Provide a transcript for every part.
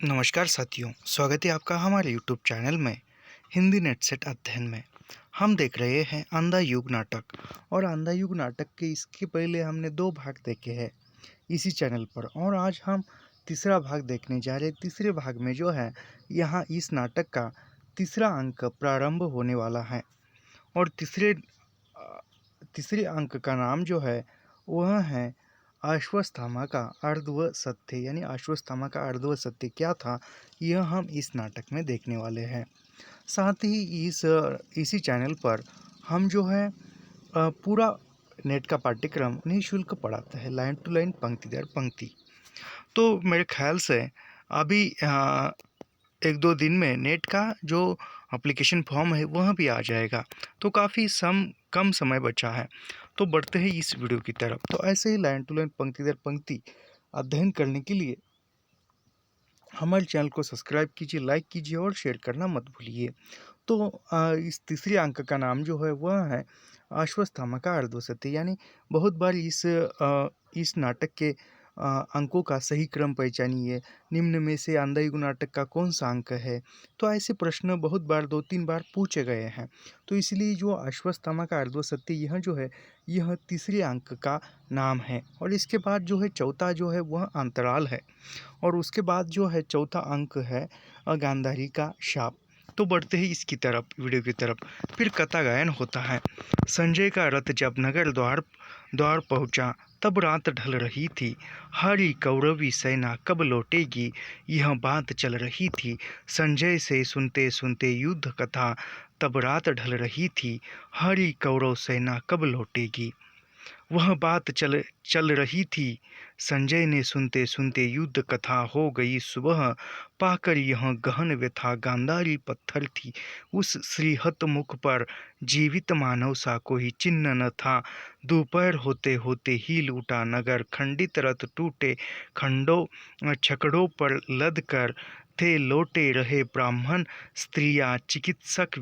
नमस्कार साथियों, स्वागत है आपका हमारे यूट्यूब चैनल में हिंदी नेट सेट अध्ययन में। हम देख रहे हैं अंधा युग नाटक और अंधा युग नाटक के इसके पहले हमने 2 भाग देखे हैं इसी चैनल पर और आज हम तीसरा भाग देखने जा रहे हैं। तीसरे भाग में जो है यहाँ इस नाटक का तीसरा अंक प्रारंभ होने वाला है और तीसरे अंक का नाम जो है वह है अश्वत्थामा का अर्धव सत्य। यानी अश्वत्थामा का अर्धव सत्य क्या था, यह हम इस नाटक में देखने वाले हैं। साथ ही इसी चैनल पर हम जो है पूरा नेट का पाठ्यक्रम निःशुल्क पढ़ाते हैं, लाइन टू लाइन, पंक्ति दर पंक्ति। तो मेरे ख्याल से अभी 1-2 दिन में नेट का जो एप्लीकेशन फॉर्म है वह भी आ जाएगा, तो काफ़ी कम समय बचा है। तो बढ़ते हैं इस वीडियो की तरफ। तो ऐसे ही लाइन टू लाइन, पंक्ति दर पंक्ति अध्ययन करने के लिए हमारे चैनल को सब्सक्राइब कीजिए, लाइक कीजिए और शेयर करना मत भूलिए। तो इस तीसरे अंक का नाम जो है वह है अश्वत्थामा का अर्धसत्य। यानी बहुत बार इस नाटक के अंकों का सही क्रम पहचानिए, निम्न में से अंधा युग नाटक का कौन सा अंक है। तो ऐसे प्रश्न बहुत बार 2-3 बार पूछे गए हैं। तो इसलिए जो अश्वत्थामा का अर्धसत्य यह जो है यह तीसरे अंक का नाम है और इसके बाद जो है चौथा जो है वह अंतराल है और उसके बाद जो है चौथा अंक है गांधारी का शाप। तो बढ़ते ही इसकी तरफ, वीडियो की तरफ। फिर कथा गायन होता है। संजय का रथ जब नगर द्वार द्वार पहुंचा तब रात ढल रही थी। हरी कौरवी सेना कब लौटेगी, यह बात चल रही थी। संजय से सुनते सुनते युद्ध कथा तब रात ढल रही थी। हरी कौरव सेना कब लौटेगी, वह बात चल रही थी। संजय ने सुनते सुनते युद्ध कथा हो गई सुबह। पाकर यह गहन व्यथा गांधारी पत्थर थी। उस श्रीहत मुख पर जीवित मानव सा कोई चिन्ह न था। दोपहर होते होते हिल उठा नगर, खंडित रथ टूटे खंडों छकड़ों पर लद कर थे लौटे रहे ब्राह्मण, स्त्रियां, चिकित्सक,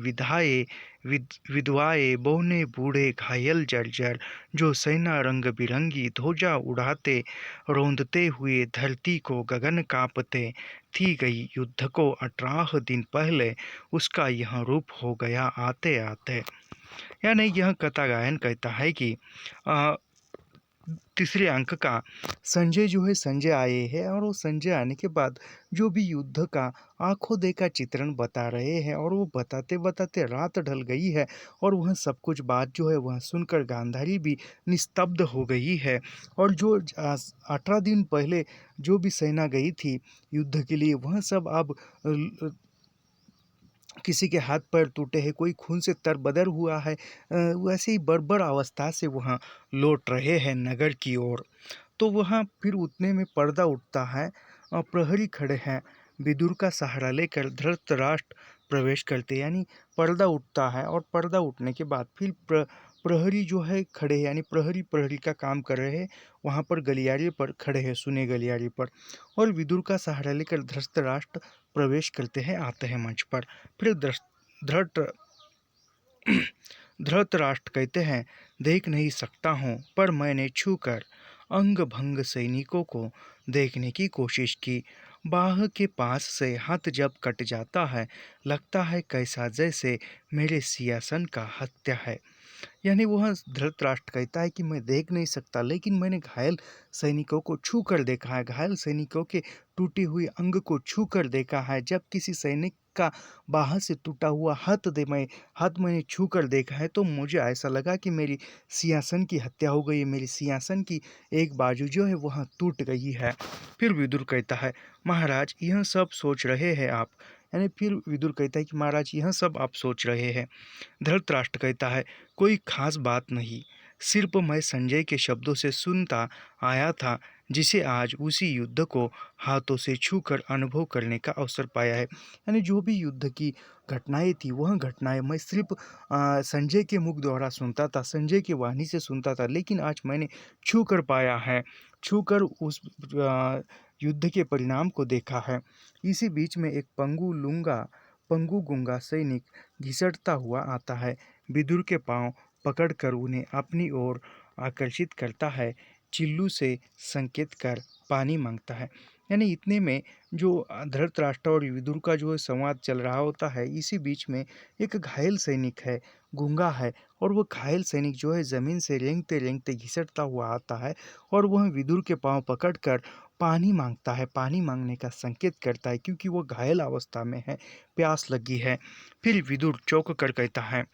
विधवाएं, बौने बूढ़े घायल जर्जर। जो सेना रंग बिरंगी ध्वजा उड़ाते रौंदते हुए धरती को गगन कांपते थी गई। युद्ध को 18 दिन पहले उसका यह रूप हो गया आते आते। यानी यह कथा गायन कहता है कि तीसरे अंक का संजय जो है संजय आए हैं और वो संजय आने के बाद जो भी युद्ध का आंखों देखा चित्रण बता रहे हैं और वो बताते बताते रात ढल गई है और वह सब कुछ बात जो है वह सुनकर गांधारी भी निस्तब्ध हो गई है। और जो 18 दिन पहले जो भी सेना गई थी युद्ध के लिए वह सब अब किसी के हाथ पैर टूटे हैं, कोई खून से तरबदर हुआ है, वैसे ही बर्बर अवस्था से वहाँ लौट रहे हैं नगर की ओर। तो वहाँ फिर उतने में पर्दा उठता है। प्रहरी खड़े हैं, विदुर का सहारा लेकर धृतराष्ट्र प्रवेश करते। यानी पर्दा उठता है और पर्दा उठने के बाद फिर प्रहरी जो है खड़े हैं, यानी प्रहरी प्रहरी का काम कर रहे हैं, वहाँ पर गलियारे पर खड़े हैं, सुने गलियारे पर। और विदुर का सहारा लेकर धृतराष्ट्र प्रवेश करते हैं, आते हैं मंच पर। फिर धृत धृतराष्ट्र कहते हैं, देख नहीं सकता हूँ पर मैंने छू कर अंग भंग सैनिकों को देखने की कोशिश की। बाह के पास से हाथ जब कट जाता है लगता है कैसा जैसे मेरे सिंहासन का हत्या है। यानी वह धृतराष्ट्र कहता है कि मैं देख नहीं सकता लेकिन मैंने घायल सैनिकों को छू कर देखा है, घायल सैनिकों के टूटी हुई अंग को छू कर देखा है। जब किसी सैनिक का बाहर से टूटा हुआ हाथ मैंने छू कर देखा है तो मुझे ऐसा लगा कि मेरी सिंहासन की हत्या हो गई है, मेरी सिंहासन की एक बाजू जो है वह टूट गई है। फिर विदुर कहता है, महाराज यह सब सोच रहे हैं आप। यानी फिर विदुर कहता है कि महाराज यह सब आप सोच रहे हैं। धृतराष्ट्र कहता है, कोई खास बात नहीं, सिर्फ मैं संजय के शब्दों से सुनता आया था जिसे आज उसी युद्ध को हाथों से छूकर अनुभव करने का अवसर पाया है। यानी जो भी युद्ध की घटनाएं थी वह घटनाएं मैं सिर्फ संजय के मुख द्वारा सुनता था, संजय की वाणी से सुनता था, लेकिन आज मैंने छू कर पाया है, छू कर उस युद्ध के परिणाम को देखा है। इसी बीच में एक पंगु गूंगा सैनिक घिसटता हुआ आता है, विदुर के पांव पकड़कर उन्हें अपनी ओर आकर्षित करता है, चिल्लू से संकेत कर पानी मांगता है। यानी इतने में जो धृतराष्ट्र और विदुर का जो संवाद चल रहा होता है, इसी बीच में एक घायल सैनिक है, गूंगा है, और वो घायल सैनिक जो है ज़मीन से रेंगते रेंगते घिसटता हुआ आता है और वह विदुर के पाँव पकड़कर पानी मांगता है, पानी मांगने का संकेत करता है क्योंकि वो घायल अवस्था में है, प्यास लगी है। फिर विदुर चौंक कर कहता है,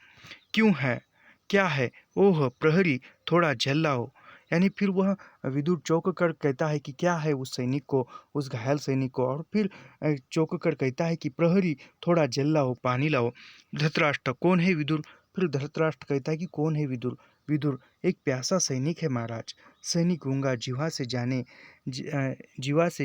क्यों है? क्या है? ओह! प्रहरी, थोड़ा जल लाओ। यानी फिर वह विदुर चौंक कर कहता है कि क्या है उस सैनिक को, उस घायल सैनिक को, और फिर चौंक कर कहता है कि प्रहरी, थोड़ा जल लाओ, पानी लाओ। धृतराष्ट्र, कौन है विदुर? फिर धृतराष्ट्र कहता है कि कौन है विदुर? विदुर, एक प्यासा सैनिक है महाराज। सैनिक गूंगा जीवा से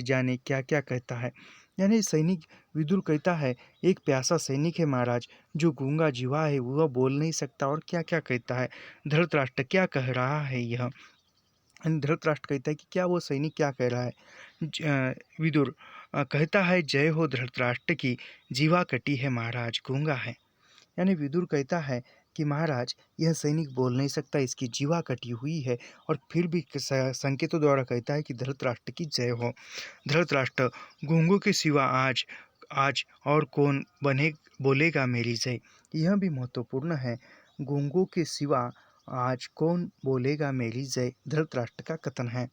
जाने क्या-क्या कहता है। यानी सैनिक विदुर कहता है, एक प्यासा सैनिक है महाराज, जो गूंगा जीवा है, वह बोल नहीं सकता और क्या-क्या कहता है। धृतराष्ट्र, क्या कह रहा है यह? धृतराष्ट्र कहता है कि क्या वो सैनिक क्या कह रहा है? विदुर कहता है, जय हो धृतराष्ट्र की, जीवा कटी है महाराज, गूंगा है। यानी विदुर कहता है कि महाराज, यह सैनिक बोल नहीं सकता, इसकी जीवा कटी हुई है, और फिर भी संकेतों द्वारा कहता है कि धृतराष्ट्र की जय हो। धृतराष्ट्र, गूंगों के सिवा आज आज और कौन बने बोलेगा मेरी जय? यह भी महत्वपूर्ण है। गूंगों के सिवा आज कौन बोलेगा मेरी जय, धृतराष्ट्र का कथन है।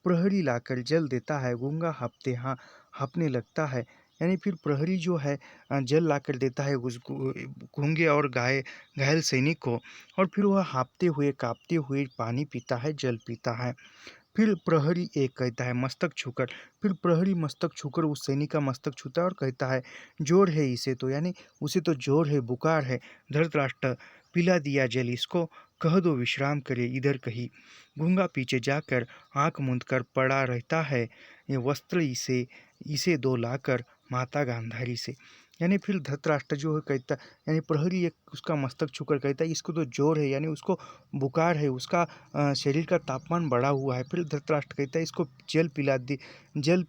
प्रहरी लाकर जल देता है, गूंगा हाँफने लगता है। यानी फिर प्रहरी जो है जल लाकर देता है उस गूंगे और घायल सैनिक को, और फिर वह हाँफते हुए काँपते हुए पानी पीता है, जल पीता है। फिर प्रहरी एक कहता है, मस्तक छूकर। फिर प्रहरी मस्तक छूकर उस सैनिक का मस्तक छूता है और कहता है, जोर है इसे तो, यानी उसे तो जोर है, बुखार है। धृतराष्ट्र, पिला दिया जल इसको, कह दो विश्राम करे इधर कहीं। गूंगा पीछे जाकर आंख मूंद कर पड़ा रहता है, ये वस्त्र इसे इसे दो लाकर माता गांधारी से। यानी फिर धृतराष्ट्र जो है कहता, यानी प्रहरी एक उसका मस्तक छूकर कहता है, इसको तो जोर है, यानी उसको बुखार है, उसका शरीर का तापमान बढ़ा हुआ है। फिर धृतराष्ट्र कहता है, इसको जल पिला दे, जल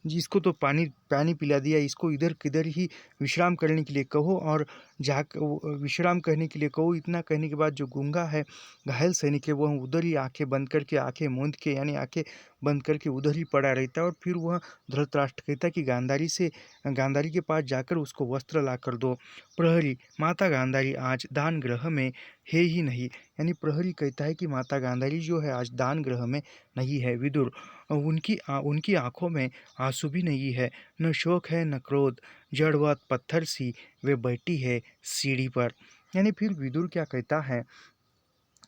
जिसको तो पानी पानी पिला दिया, इसको इधर किधर ही विश्राम करने के लिए कहो, और विश्राम करने के लिए कहो। इतना कहने के बाद जो गूंगा है, घायल सैनिक है, वह उधर ही आंखें बंद करके, आंखें मूंद के, यानी आंखें बंद करके उधर ही पड़ा रहता है। और फिर वह धृतराष्ट्र कहता है कि गांधारी के पास जाकर उसको वस्त्र ला कर दो। प्रहरी, माता गांधारी आज दान ग्रह में है ही नहीं। यानी प्रहरी कहता है कि माता गांधारी जो है आज दान ग्रह में नहीं है। विदुर, उनकी आंखों में आंसू भी नहीं है, न शोक है न क्रोध, जड़वत पत्थर सी वे बैठी है सीढ़ी पर। यानी फिर विदुर क्या कहता है,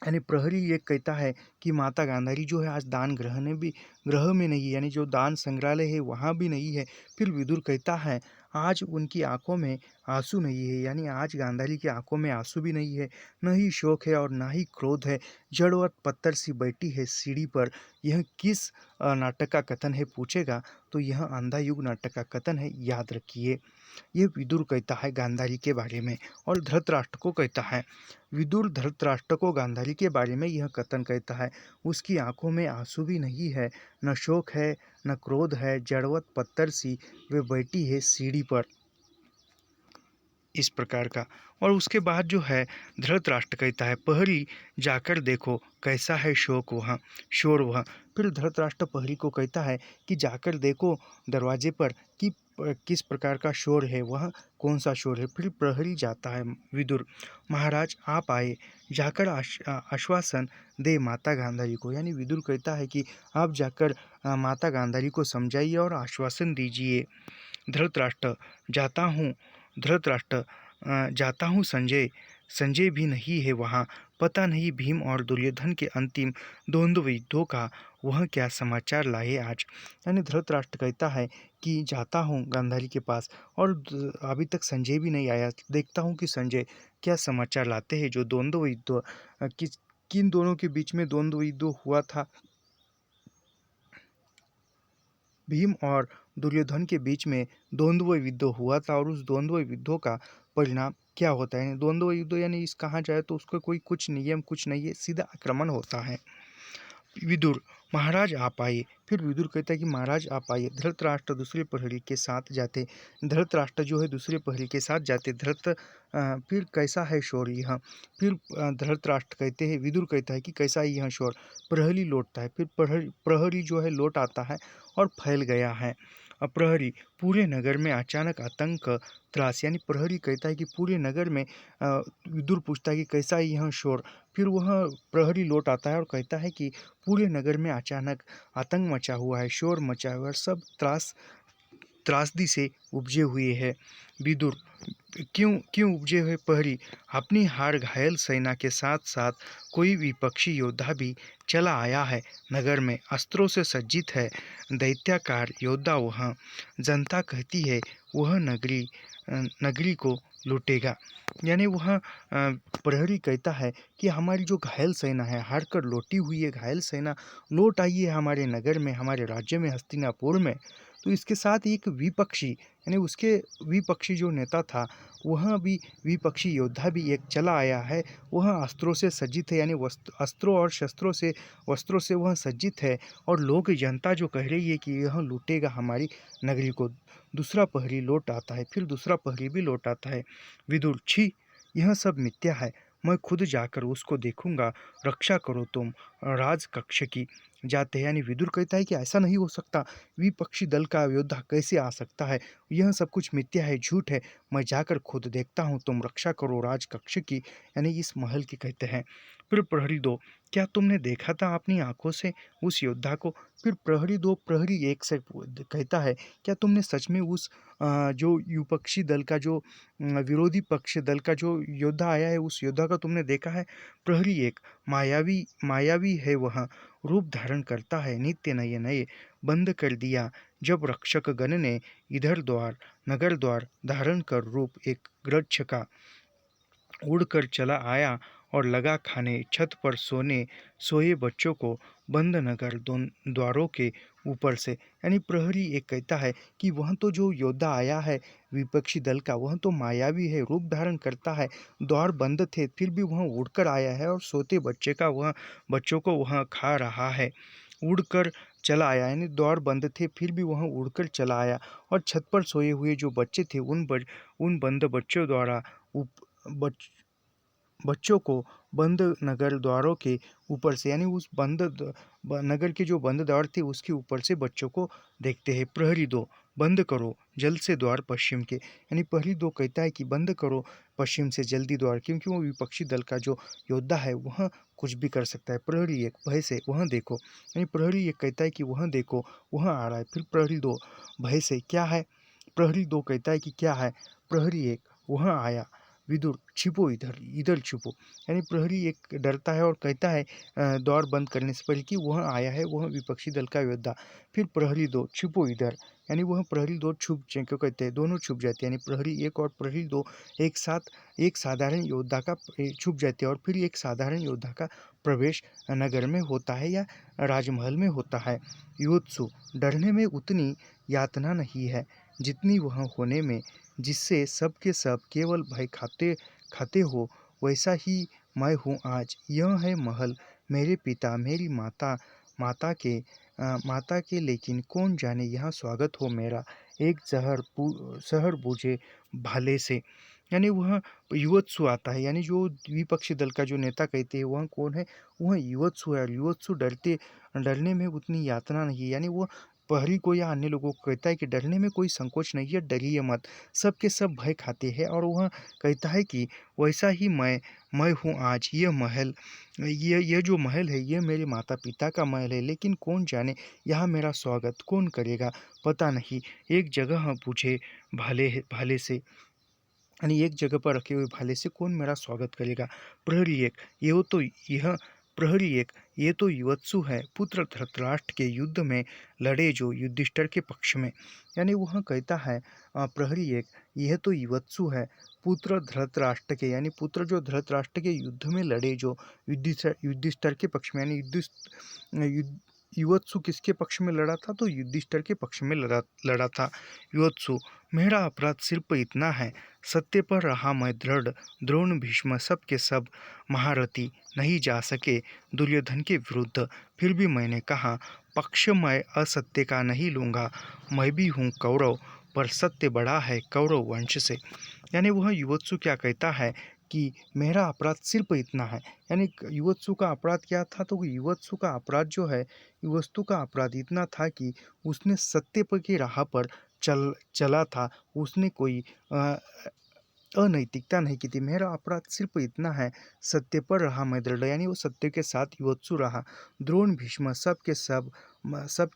यानी प्रहरी ये कहता है कि माता गांधारी जो है आज दान ग्रह में नहीं है, यानी जो दान संग्रहालय है वहाँ भी नहीं है। फिर विदुर कहता है, आज उनकी आंखों में आंसू नहीं है, यानी आज गांधारी की आंखों में आंसू भी नहीं है, न ही शोक है और न ही क्रोध है, जड़वत पत्थर सी बैठी है सीढ़ी पर। यह किस नाटक का कथन है पूछेगा तो यह अंधा युग नाटक का कथन है, याद रखिए। ये विदुर कहता है गांधारी के बारे में, और धृतराष्ट्र को कहता है। विदुर धृतराष्ट्र को गांधारी के बारे में यह कथन कहता है, उसकी आंखों में आंसू भी नहीं है, न शोक है न क्रोध है, जड़वत पत्थर सी वे बैठी है सीढ़ी पर, इस प्रकार का। और उसके बाद जो है धृतराष्ट्र कहता है, प्रहरी जाकर देखो कैसा है शोर वह। फिर धृतराष्ट्र प्रहरी को कहता है कि जाकर देखो दरवाजे पर कि किस प्रकार का शोर है, वह कौन सा शोर है। फिर प्रहरी जाता है। विदुर, महाराज आप आए, जाकर आश्वासन दे माता गांधारी को। यानी विदुर कहता है कि आप जाकर माता गांधारी को समझाइए और आश्वासन दीजिए। धृतराष्ट्र, जाता हूँ धृतराष्ट्र जाता हूँ संजय। संजय भी नहीं है वहाँ। पता नहीं भीम और दुर्योधन के अंतिम द्वंद्व युद्धों का वह क्या समाचार लाए आज। यानी धृतराष्ट्र कहता है कि जाता हूँ गांधारी के पास, और अभी तक संजय भी नहीं आया, देखता हूँ कि संजय क्या समाचार लाते हैं। जो द्वंद्व युद्ध किन दोनों के बीच में द्वंद्व युद्ध हुआ था, भीम और दुर्योधन के बीच में द्वंद्व युद्ध हुआ था, और उस द्वंद्व युद्धों का परिणाम क्या होता है। द्वंद्व युद्ध यानी इस कहा जाए तो उसका कोई कुछ नियम कुछ नहीं है, सीधा आक्रमण होता है। विदुर, महाराज आप आइए। फिर विदुर कहता है कि महाराज आप आइए। धृतराष्ट्र दूसरे प्रहरी के साथ जाते। धृतराष्ट्र जो है दूसरे प्रहरी के साथ जाते। फिर कैसा है शोर यह? फिर धृतराष्ट्र कहते हैं, विदुर कहता है कि कैसा है यह शोर? प्रहरी लौटता है। फिर प्रहरी जो है लौट आता है और फैल गया है। प्रहरी, पूरे नगर में अचानक आतंक त्रास, यानी प्रहरी कहता है कि पूरे नगर में विदुर पूछता है कि कैसा है यह शोर? फिर वह प्रहरी लौट आता है और कहता है कि पूरे नगर में अचानक आतंक मचा हुआ है, शोर मचा हुआ है, सब त्रासदी से उपजे हुए हैं। विदुर, क्यों क्यों उपजे हुए? प्रहरी, अपनी हार घायल सेना के साथ साथ कोई विपक्षी योद्धा भी चला आया है। नगर में अस्त्रों से सज्जित है दैत्याकार योद्धा। वह जनता कहती है वह नगरी को लूटेगा। यानी वह प्रहरी कहता है कि हमारी जो घायल सेना है, हार कर लौटी हुई है घायल सेना, लौट आई है हमारे नगर में, हमारे राज्य में, हस्तिनापुर में। तो इसके साथ एक विपक्षी, यानी उसके विपक्षी जो नेता था, वह भी विपक्षी योद्धा भी एक चला आया है। वह अस्त्रों से सज्जित है, यानी अस्त्रों और वस्त्रों से वह सज्जित है। और लोग, जनता जो कह रही है कि यह लूटेगा हमारी नगरी को। दूसरा प्रहरी लौट आता है। फिर दूसरा प्रहरी भी लौट आता है। विदुर, छी, यह सब मिथ्या है। मैं खुद जाकर उसको देखूंगा। रक्षा करो तुम राज कक्ष की। जाते हैं, यानी विदुर कहता है कि ऐसा नहीं हो सकता, विपक्षी दल का योद्धा कैसे आ सकता है? यह सब कुछ मिथ्या है, झूठ है। मैं जाकर खुद देखता हूँ, तुम रक्षा करो राज कक्ष की, यानी इस महल की, कहते हैं। फिर प्रहरी दो, क्या तुमने देखा था अपनी आंखों से उस योद्धा को? फिर प्रहरी दो प्रहरी एक से कहता है, क्या तुमने सच में उस जो विपक्षी दल का, जो विरोधी पक्ष दल का जो योद्धा आया है, उस योद्धा का तुमने देखा है? प्रहरी एक, मायावी मायावी है वह, रूप धारण करता है नित्य नए नए। बंद कर दिया जब रक्षक गण ने इधर द्वार नगर द्वार धारण कर रूप एक गृक्ष का, उड़कर चला आया और लगा खाने। छत पर सोए बच्चों को बंद नगर द्वारों के ऊपर से। यानी प्रहरी एक कहता है कि वह तो जो योद्धा आया है विपक्षी दल का, वह तो मायावी है, रूप धारण करता है। द्वार बंद थे फिर भी वह उड़कर आया है और सोते बच्चों को वह खा रहा है। उड़कर चला आया, यानी द्वार बंद थे फिर भी वह उड़कर चला आया। और छत पर सोए हुए जो बच्चे थे, उन बंद बच्चों द्वारा बच्चों को बंद नगर द्वारों के ऊपर से, यानी उस नगर के जो बंद द्वार थे उसके ऊपर से बच्चों को देखते हैं। प्रहरी दो, बंद करो जल्द से द्वार पश्चिम के। यानी प्रहरी दो कहता है कि बंद करो पश्चिम से जल्दी द्वार, क्योंकि वो विपक्षी दल का जो योद्धा है वह कुछ भी कर सकता है। प्रहरी एक, भय से, वह देखो। यानी प्रहरी एक कहता है कि वह देखो, वह आ रहा है। फिर प्रहरी दो, भय से, क्या है? प्रहरी दो कहता है कि क्या है? प्रहरी एक, वह आया। विदुर, छिपो इधर, इधर छिपो। यानी प्रहरी एक डरता है और कहता है द्वार बंद करने से पहले कि वह आया है, वह विपक्षी दल का योद्धा। फिर प्रहरी दो, छिपो इधर। यानी वह प्रहरी दो क्यों कहते हैं, दोनों छुप जाते हैं। यानी प्रहरी एक और प्रहरी दो एक साथ एक साधारण योद्धा का छुप जाते हैं। और फिर एक साधारण योद्धा का प्रवेश नगर में होता है या राजमहल में होता है। युत्सु, डरने में उतनी यातना नहीं है जितनी वह होने में, जिससे सब के सब केवल भय खाते खाते हो, वैसा ही मैं हूँ आज। यह है महल, मेरे पिता मेरी माता के, लेकिन कौन जाने यहाँ स्वागत हो मेरा एक शहर बूझे भाले से। यानी वह युवत्सु आता है, यानी जो विपक्षी दल का जो नेता कहते हैं वह कौन है? वह युवत्सु है। और युवत्सु डरने में उतनी यातना नहीं है, यानी वो प्रहरी को या अन्य लोगों को कहता है कि डरने में कोई संकोच नहीं है, डरिए मत, सब के सब भय खाते हैं। और वह कहता है कि वैसा ही मैं हूँ आज। यह जो महल है ये मेरे माता पिता का महल है, लेकिन कौन जाने यहाँ मेरा स्वागत कौन करेगा, पता नहीं। एक जगह पूछे भाले से, यानी एक जगह पर रखे हुए भाले से कौन मेरा स्वागत करेगा। प्रहरी एक, यह प्रहरी एक, ये तो युवत्सु है, पुत्र धृतराष्ट्र के युद्ध में लड़े जो युधिष्ठिर के पक्ष में। यानी वह कहता है प्रहरी एक, यह तो युवत्सु है, पुत्र धृतराष्ट्र के, यानी पुत्र जो धृतराष्ट्र के युद्ध में लड़े जो युधिष्ठिर के पक्ष में, यानी युवत्सु किसके पक्ष में लड़ा था? तो युधिष्ठिर के पक्ष में लड़ा लड़ा था। युवत्सु: मेरा अपराध सिर्फ इतना है, सत्य पर रहा मैं दृढ़। द्रोण, भीष्म सब के सब महारथी नहीं जा सके दुर्योधन के विरुद्ध, फिर भी मैंने कहा पक्ष मैं असत्य का नहीं लूँगा। मैं भी हूँ कौरव, पर सत्य बड़ा है कौरव वंश से। यानी वह युवत्सु क्या कहता है कि मेरा अपराध सिर्फ इतना है। यानी युवत्सु का अपराध क्या था? तो युवत्सु का अपराध जो है, युवत्सु का अपराध इतना था कि उसने सत्य पर की राह पर चला था। उसने कोई अनैतिकता नहीं की थी। मेरा अपराध सिर्फ इतना है, सत्य पर रहा मैं दृढ़। यानी वो सत्य के साथ युवत्सु रहा। द्रोण, भीष्म सब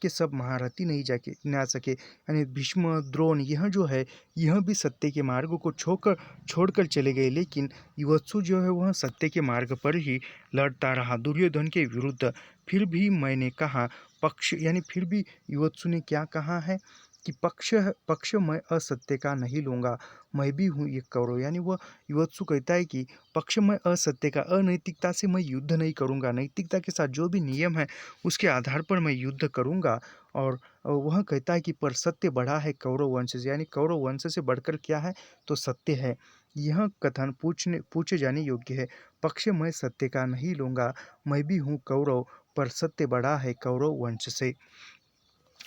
के सब महारथी नहीं जाके ना सके। यानी भीष्म, द्रोण यह जो है, यह भी सत्य के मार्ग को छोड़कर चले गए, लेकिन युवत्सु जो है वह सत्य के मार्ग पर ही लड़ता रहा दुर्योधन के विरुद्ध। फिर भी मैंने कहा पक्ष, यानी फिर भी युवत्सु ने क्या कहा है कि पक्ष मैं असत्य का नहीं लूँगा, मैं भी हूँ एक कौरव। यानी वह युवत्सु कहता है कि पक्ष मैं असत्य का, अनैतिकता से मैं युद्ध नहीं करूँगा, नैतिकता के साथ जो भी नियम है उसके आधार पर मैं युद्ध करूँगा। और वह कहता है कि पर सत्य बड़ा है कौरव वंश से। यानी कौरव वंश से बढ़कर क्या है? तो सत्य है। यह कथन पूछे जाने योग्य है। पक्ष मैं सत्य का नहीं लूँगा, मैं भी हूँ कौरव, पर सत्य बड़ा है कौरव वंश से।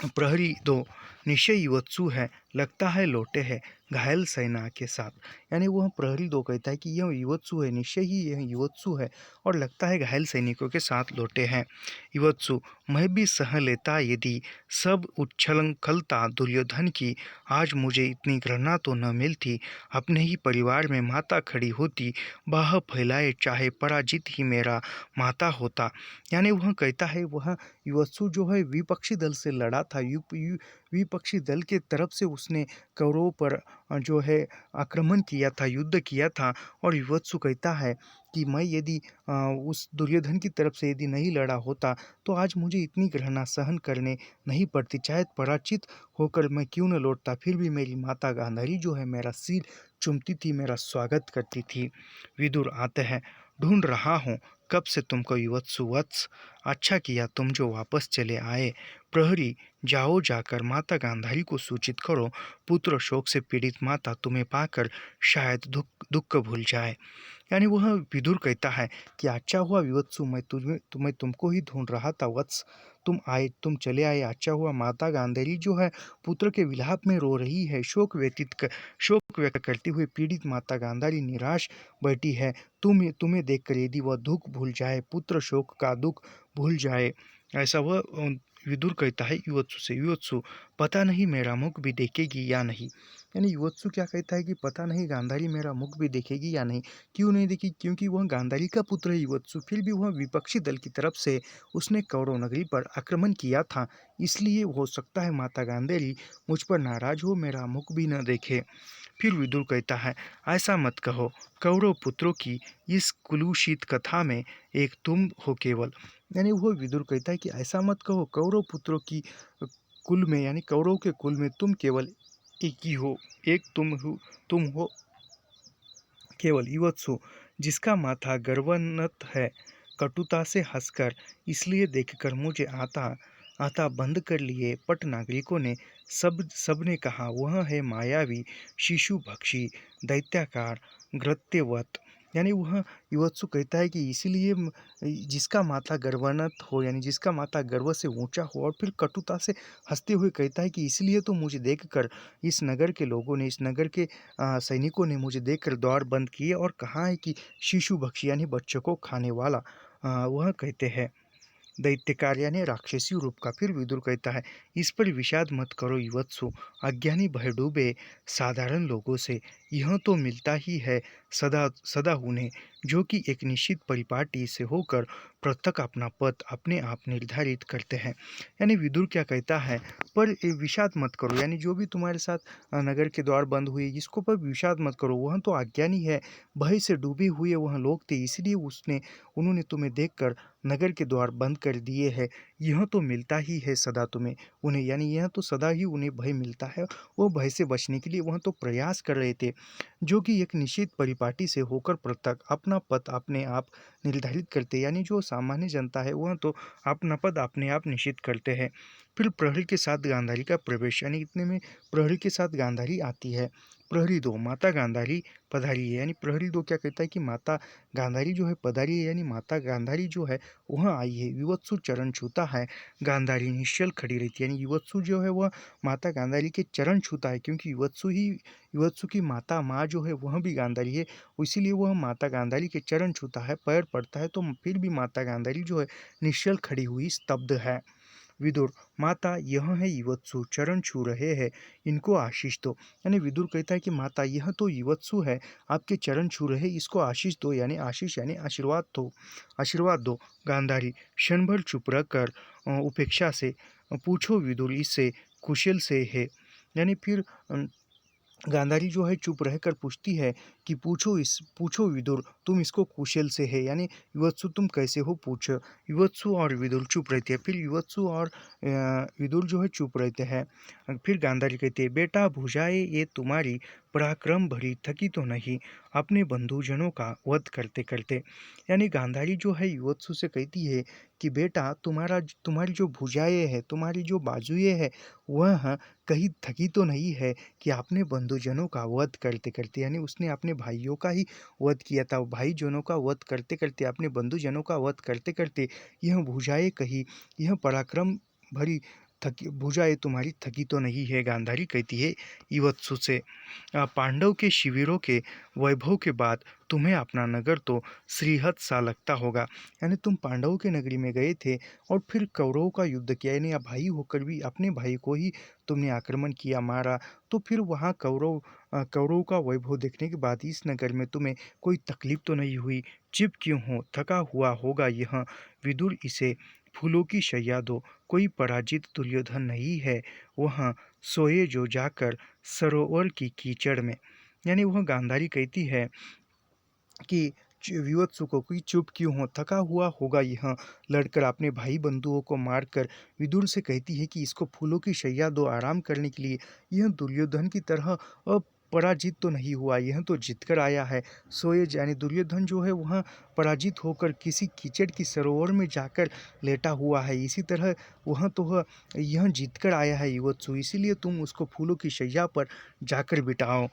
प्रहरी दो: निश्चय युवत्सु है, लगता है लौटे है घायल सेना के साथ। यानी वह प्रहरी दो कहता है कि यह युवत्सु है, निश्चय ही यह युवत्सु है और लगता है घायल सैनिकों के साथ लौटे हैं। युवत्सु: मैं भी सह लेता यदि सब उच्छृंखलता दुर्योधन की, आज मुझे इतनी घृणा तो न मिलती। अपने ही परिवार में माता खड़ी होती, बाह फैलाए चाहे पराजित ही मेरा माता होता। यानी वह कहता है, वह युवत्सु जो है विपक्षी दल से लड़ा था। विपक्षी दल के तरफ से उसने कौरवों पर जो है आक्रमण किया था, युद्ध किया था। और युवत्सु कहता है कि मैं यदि उस दुर्योधन की तरफ से यदि नहीं लड़ा होता तो आज मुझे इतनी घृणा सहन करने नहीं पड़ती। चाहे पराजित होकर मैं क्यों न लौटता, फिर भी मेरी माता गांधारी जो है मेरा सिर चूमती थी, मेरा स्वागत करती थी। विदुर आते हैं: ढूंढ रहा हूँ कब से तुमको युवत्सु वत्स, अच्छा किया तुम जो वापस चले आए। प्रहरी: जाओ, जाकर माता गांधारी को सूचित करो, पुत्र शोक से पीड़ित माता तुम्हें पाकर शायद दुख भूल जाए। यानी वह विदुर कहता है कि अच्छा हुआ विवत्सु, मैं तुमको ही ढूंढ रहा था वत्स, तुम चले आए, अच्छा हुआ। माता गांधारी जो है पुत्र के विलाप में रो रही है, शोक व्यक्त करती हुई पीड़ित माता गांधारी निराश बैठी है। तुम्हें देखकर यदि वह दुख भूल जाए, पुत्र शोक का दुख भूल जाए, ऐसा वह विदुर कहता है युवत्सु से। युवत्सु: पता नहीं मेरा मुख भी देखेगी या नहीं। यानी युवत्सु क्या कहता है कि पता नहीं गांधारी मेरा मुख भी देखेगी या नहीं। क्यों नहीं देखी? क्योंकि वह गांधारी का पुत्र है युवत्सु, फिर भी वह विपक्षी दल की तरफ से उसने कौरव नगरी पर आक्रमण किया था, इसलिए हो सकता है माता गांधारी मुझ पर नाराज हो, मेरा मुख भी न देखे। फिर विदुर कहता है, ऐसा मत कहो, कौरव पुत्रों की इस कुलूषित कथा में एक तुम हो केवल। यानी वह विदुर कहता है कि ऐसा मत कहो, कौरव पुत्रों की कुल में, यानी कौरव के कुल में तुम केवल एक ही हो, एक तुम हो केवल। युवत्सु: जिसका माथा गर्वान्वित है, कटुता से हंसकर, इसलिए देखकर मुझे आता आता बंद कर लिए पट नागरिकों ने सबने कहा वह है मायावी, शिशुभक्षी, दैत्याकार, घृत्यवत। यानी वह युवत्सु कहता है कि इसीलिए जिसका माथा गर्वान्वित हो, यानी जिसका माथा गर्व से ऊंचा हो, और फिर कटुता से हंसते हुए कहता है कि इसलिए तो मुझे देखकर इस नगर के लोगों ने, इस नगर के सैनिकों ने मुझे देखकर द्वार बंद किए और कहा है कि शिशु भक्षी यानी बच्चों को खाने वाला। वह कहते हैं दैत्यकार यानी राक्षसी रूप का। फिर विदुर कहता है, इस पर विषाद मत करो युवत्सु, अज्ञानी भय डूबे साधारण लोगों से यह तो मिलता ही है सदा सदा उन्हें, जो कि एक निश्चित परिपाटी से होकर पृथक अपना पद अपने आप निर्धारित करते हैं। यानी विदुर क्या कहता है, पर विषाद मत करो, यानी जो भी तुम्हारे साथ नगर के द्वार बंद हुए, इसको पर विषाद मत करो, वह तो अज्ञानी है, भय से डूबे हुए वह लोग थे, इसलिए उन्होंने तुम्हें देखकर नगर के द्वार बंद कर दिए हैं। यह तो मिलता ही है सदा तुम्हें उन्हें, यानी यह तो सदा ही उन्हें भय मिलता है। वो भय से बचने के लिए वह तो प्रयास कर रहे थे, जो कि एक निश्चित परिपाटी से होकर पृथक अपना पद अपने आप निर्धारित करते, यानी जो सामान्य जनता है वह तो अपना पद अपने आप निश्चित करते हैं। फिर प्रहरी के साथ गांधारी का प्रवेश, यानी इतने में प्रहरी के साथ गांधारी आती है। प्रहरी दो, माता गांधारी पधारी है, यानी प्रहरी दो क्या कहता है कि माता गांधारी जो है पधारी है, यानी माता गांधारी जो है वह आई है। विवत्सु चरण छूता है, गांधारी निश्चल खड़ी रहती है, यानी विवत्सु जो है वह माता गांधारी के चरण छूता है, क्योंकि विवत्सु की माता माँ जो है वह भी गांधारी है, इसीलिए वह माता गांधारी के चरण छूता है, पैर पड़ता है, तो फिर भी माता गांधारी जो है निश्चल खड़ी हुई स्तब्ध है। विदुर, माता यह है युवत्सु, चरण छू रहे हैं, इनको आशीष दो। यानी विदुर कहता है कि माता यह तो युवत्सु है, आपके चरण छू रहे, इसको आशीष दो, यानी आशीष यानी आशीर्वाद दो, आशीर्वाद दो। गांधारी क्षण भर चुप रहकर उपेक्षा से पूछो विदुर इससे कुशल से है, यानी फिर गांधारी जो है चुप रहकर पूछती है कि पूछो विदुर तुम इसको कुशल से है, यानी विवत्सु तुम कैसे हो पूछो। विवत्सु और विदुर चुप रहते हैं, फिर विवत्सु और विदुर जो है चुप रहते हैं। फिर गांधारी कहती है, बेटा भुजाए ये तुम्हारी पराक्रम भरी थकी तो नहीं अपने बंधुजनों का वध करते करते। यानी गांधारी जो है विवत्सु से कहती है कि बेटा तुम्हारी जो भुजाएं है, तुम्हारी जो बाजुएं है, वह कहीं थकी तो नहीं है कि अपने बंधुजनों का वध करते करते, यानी उसने अपने भाइयों का ही वध किया था, भाईजनों का वध करते करते, अपने बंधुजनों का वध करते करते यह भुजाएं कही, यह पराक्रम भरी थकी भुजाएं तुम्हारी थकी तो नहीं है, गांधारी कहती है युवत्सु से। पांडव के शिविरों के वैभव के बाद तुम्हें अपना नगर तो श्रीहत सा लगता होगा, यानी तुम पांडवों के नगरी में गए थे और फिर कौरवों का युद्ध किया, यानी भाई होकर भी अपने भाई को ही तुमने आक्रमण किया, मारा, तो फिर वहाँ कौरवों का वैभव देखने के बाद इस नगर में तुम्हें कोई तकलीफ तो नहीं हुई, चुप क्यों हो, थका हुआ होगा यह। विदुर, इसे फूलों की शैया दो, कोई पराजित दुर्योधन नहीं है, वह सोए जो जाकर सरोवर की कीचड़ में। यानी वह गांधारी कहती है कि विवत्सु को कि चुप क्यों हो, थका हुआ होगा यह लड़कर अपने भाई बंधुओं को मारकर। विदुर से कहती है कि इसको फूलों की शैया दो आराम करने के लिए, यह दुर्योधन की तरह पराजित तो नहीं हुआ, यह तो जीतकर आया है। सोए यानी दुर्योधन जो है वह पराजित होकर किसी कीचड़ की सरोवर में जाकर लेटा हुआ है, इसी तरह यह जीतकर आया है युवत्सु, इसीलिए तुम उसको फूलों की शैया पर जाकर बिठाओ।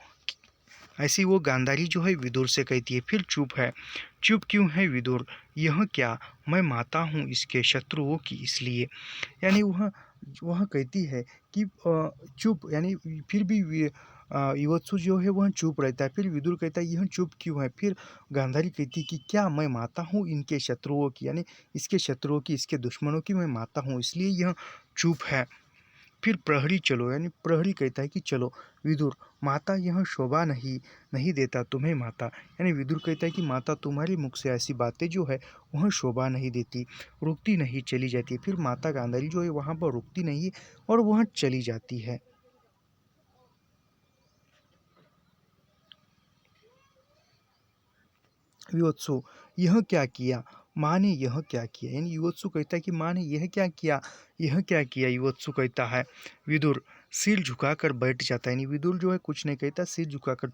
ऐसी वो गांधारी जो है विदुर से कहती है। फिर चुप है, चुप क्यों है विदुर, यह क्या, मैं माता हूँ इसके शत्रुओं की इसलिए। यानी वह कहती है कि चुप, यानी फिर भी युवत्सु जो है वह चुप रहता है। फिर विदुर कहता है यह चुप क्यों है, फिर गांधारी कहती है कि क्या मैं माता हूँ इनके शत्रुओं की, यानी इसके शत्रुओं की, इसके दुश्मनों की मैं माता हूँ, इसलिए यह चुप है। फिर प्रहरी चलो, यानी प्रहरी कहता है कि चलो। विदुर, माता यह शोभा नहीं नहीं देता तुम्हें माता, यानी विदुर कहता है कि माता तुम्हारे मुख से ऐसी बातें जो है वह शोभा नहीं देती, रुकती नहीं, चली जाती है। फिर माता गांधारी जो है वहाँ पर रुकती नहीं है और वह चली जाती है। युवत्सु, यह क्या किया, माँ ने यह क्या किया, यानी युवत्सु कहता है कि माँ ने यह क्या किया, यह क्या किया, युवत्सु कहता है। विदुर सिर झुकाकर बैठ जाता है, यानी विदुर जो है कुछ नहीं कहता, सिर झुकाकर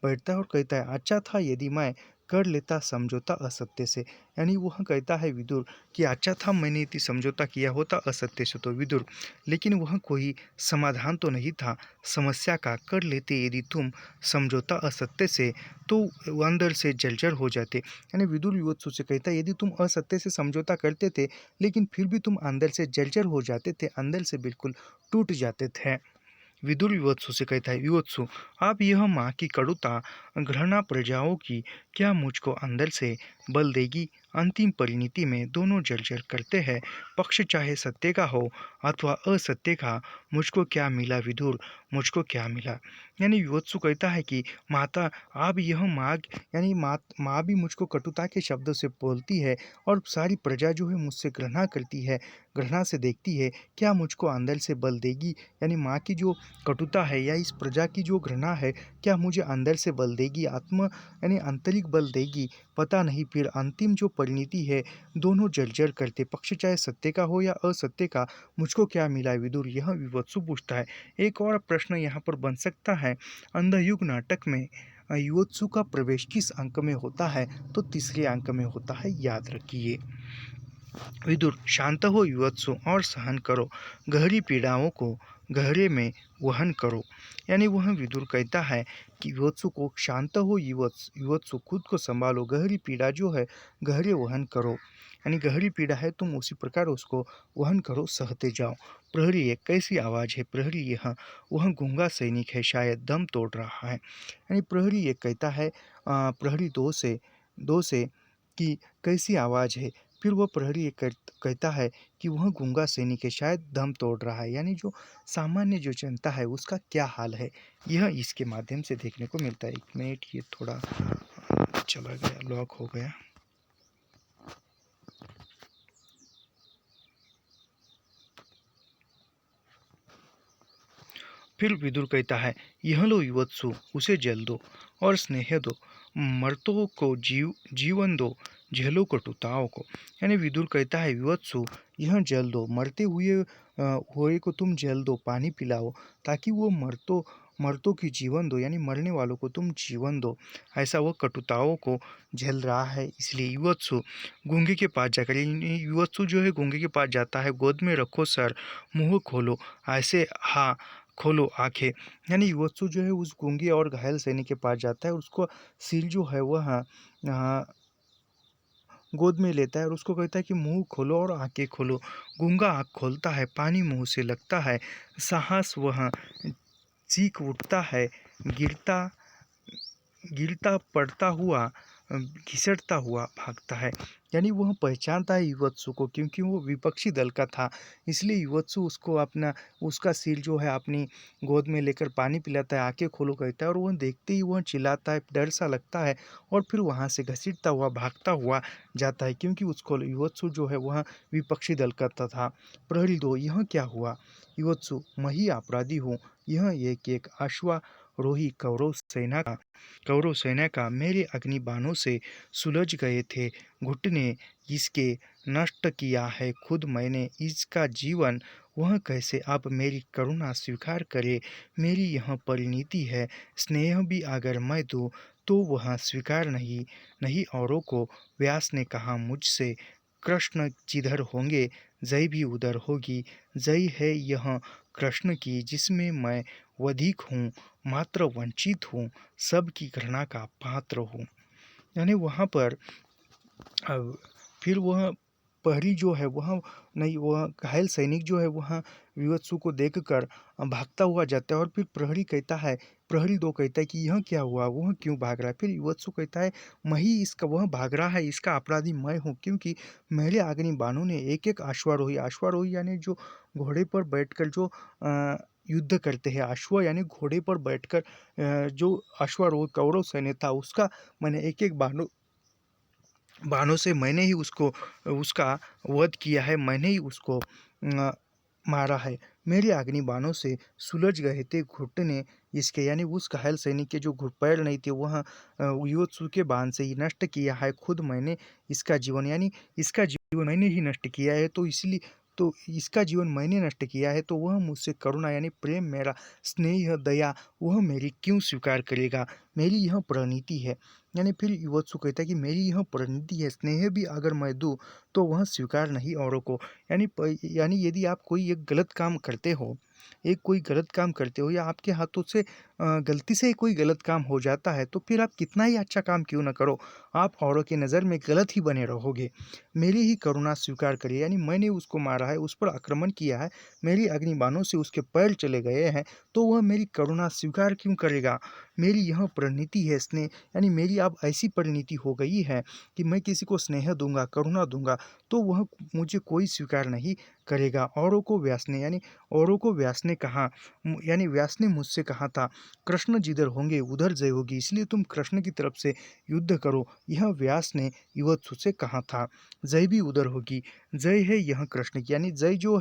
बैठता है और कहता है अच्छा था यदि मैं कर लेता समझौता असत्य से, यानी वह कहता है विदुर कि अच्छा था मैंने यदि समझौता किया होता असत्य से, तो विदुर लेकिन वह कोई समाधान तो नहीं था समस्या का, कर लेते यदि तुम समझौता असत्य से तो वो अंदर से जर्जर हो जाते। यानी विदुर युवत्सु से कहता है यदि तुम असत्य से समझौता करते थे लेकिन फिर भी तुम अंदर से जर्जर हो जाते थे, अंदर से बिल्कुल टूट जाते थे। विदुर विवत्सु से कहता है विवत्सु, आप यह माँ की कड़ुता घृणा प्रजाओं की क्या मुझको अंदर से बल देगी, अंतिम परिणति में दोनों जर्जर करते हैं, पक्ष चाहे सत्य का हो अथवा असत्य का, मुझको क्या मिला विदुर, मुझको क्या मिला। यानी विवत्सु कहता है कि माता आप यह माँ, यानी माँ भी मुझको कटुता के शब्दों से बोलती है और सारी प्रजा जो है मुझसे घृणा करती है, घृणा से देखती है, क्या मुझको अंदर से बल देगी, यानी माँ की जो कटुता है या इस प्रजा की जो घृणा है क्या मुझे अंदर से बल देगी, आत्म यानी आंतरिक बल देगी, पता नहीं। फिर अंतिम जो परिणति है दोनों जर्जर करते, पक्ष चाहे सत्य का हो या असत्य का, मुझको क्या मिला विदुर, यह विवत्सु पूछता है। एक और प्रश्न यहाँ पर बन सकता है, अंधयुग नाटक में युवत्सु का प्रवेश किस अंक में होता है? तो तीसरे अंक में होता है, याद रखिए। विदुर, शांत हो युवत्सु और सहन करो, गहरी पीड़ाओं को गहरे में वहन करो। यानी वह विदुर कहता है कि युवत्सु को शांत हो, युवत्सु खुद को संभालो, गहरी पीड़ा जो है गहरे वहन करो। यानी गहरी पीड़ा है, तुम उसी प्रकार उसको वहन करो, सहते जाओ। प्रहरी एक कैसी आवाज़ है? प्रहरी यह वह गूंगा सैनिक है, शायद दम तोड़ रहा है। यानी प्रहरी एक कहता है प्रहरी दो से कि कैसी आवाज़ है? फिर वह प्रहरी एक कहता है कि वह गूंगा सैनिक है, शायद दम तोड़ रहा है। यानी जो सामान्य जो जनता है उसका क्या हाल है, यह इसके माध्यम से देखने को मिलता है। 1 मिनट, ये थोड़ा चला गया, लॉक हो गया। फिर विदुर कहता है, यह लो युवत्सु, उसे जल दो और स्नेह दो, मर्तों को जीवन दो, झेलो कटुताओं को। यानी विदुर कहता है, युवत्सु यह जल दो, मरते हुए को तुम जल दो, पानी पिलाओ, ताकि वो मर्तों की जीवन दो, यानी मरने वालों को तुम जीवन दो। ऐसा वह कटुताओं को झेल रहा है, इसलिए युवत्सु गूंगे के पास जाकर, युवत्सु जो है गूंगे के पास जाता है, गोद में रखो सर, मुंह खोलो, ऐसे हाँ खोलो आंखें। यानी युवत्सु जो है उस गूंगे और घायल सैनिक के पास जाता है, उसको सिर जो है वह गोद में लेता है और उसको कहता है कि मुंह खोलो और आंखें खोलो। गूंगा आँख खोलता है, पानी मुंह से लगता है, साहस वह चीख उठता है, गिरता गिरता पड़ता हुआ घिसटता हुआ भागता है। यानी वह पहचानता है युवत्सु को, क्योंकि वो विपक्षी दल का था, इसलिए युवत्सु उसको उसका सिर जो है अपनी गोद में लेकर पानी पिलाता है, आंखें खोलो कहता है, और वह देखते ही वह चिल्लाता है, डर सा लगता है, और फिर वहाँ से घसीटता हुआ भागता हुआ जाता है, क्योंकि उसको युवत्सु जो है वह विपक्षी दल का था। प्रहरी 2, यह क्या हुआ? युवत्सु, मैं ही अपराधी हूँ, यह एक अश्वारोही कौरव सेना का मेरे अग्निबाणों से सुलझ गए थे, घुटने इसके नष्ट किया है खुद मैंने इसका जीवन, वह कैसे अब मेरी करुणा स्वीकार करे? मेरी यह परिणति है, स्नेह भी अगर मैं दूँ तो वह स्वीकार नहीं औरों को। व्यास ने कहा मुझसे, कृष्ण जिधर होंगे जय भी उधर होगी, जय है यह कृष्ण की जिसमें मैं वधिक हूँ, मात्र वंचित हूँ, सबकी घृणा का पात्र हूँ। यानी वहाँ पर अब फिर वह प्रहरी जो है वह घायल सैनिक जो है वह विवत्सु को देखकर भागता हुआ जाता है, और फिर प्रहरी 2 कहता है कि यह क्या हुआ, वह क्यों भाग रहा है? फिर विवत्सु कहता है, वह भाग रहा है, इसका अपराधी मैं हूँ, क्योंकि मेरे अग्निबाणों ने एक अश्वारोही यानी जो घोड़े पर बैठकर जो युद्ध करते हैं, अश्व यानी घोड़े पर बैठकर जो अश्वारोही कौरव सैन्य था उसका मैंने एक बाणों से मैंने ही उसका वध किया है, मैंने ही उसको मारा है। मेरे अग्नि बाणों से सुलझ गए थे घुटने इसके, यानी उस घायल सैनिक के जो पैर नहीं थे वह युवत्सु के बाण से ही नष्ट किया है, खुद मैंने इसका जीवन, यानी इसका जीवन मैंने ही नष्ट किया है, तो इसका जीवन मैंने नष्ट किया है, तो वह मुझसे करुणा यानी प्रेम, मेरा स्नेह, दया वह मेरी क्यों स्वीकार करेगा? मेरी यह प्रणीति है। यानी फिर युवत्सु कहता है कि मेरी यह परिणति है, स्नेह भी अगर मैं दूँ तो वह स्वीकार नहीं औरों को। यानी यदि आप कोई एक गलत काम करते हो, या आपके हाथों से गलती से कोई गलत काम हो जाता है, तो फिर आप कितना ही अच्छा काम क्यों ना करो, आप औरों की नज़र में गलत ही बने रहोगे। मेरी ही करुणा स्वीकार करिए, यानी मैंने उसको मारा है, उस पर आक्रमण किया है, मेरी अग्निबाणों से उसके पैर चले गए हैं, तो वह मेरी करुणा स्वीकार क्यों करेगा? मेरी यह परिणति है स्नेह, यानी मेरी अब ऐसी परिणति हो गई है कि मैं किसी को स्नेह दूंगा, करुणा दूंगा, तो वह मुझे कोई स्वीकार नहीं करेगा। औरों को व्यास ने कहा, यानी व्यास ने मुझसे कहा था, कृष्ण जिधर होंगे उधर जय होगी, इसलिए तुम कृष्ण की तरफ से युद्ध करो, यह व्यास ने युवत्सु से कहा था। जय भी उधर होगी, जय है यह कृष्ण की, यानी जय जो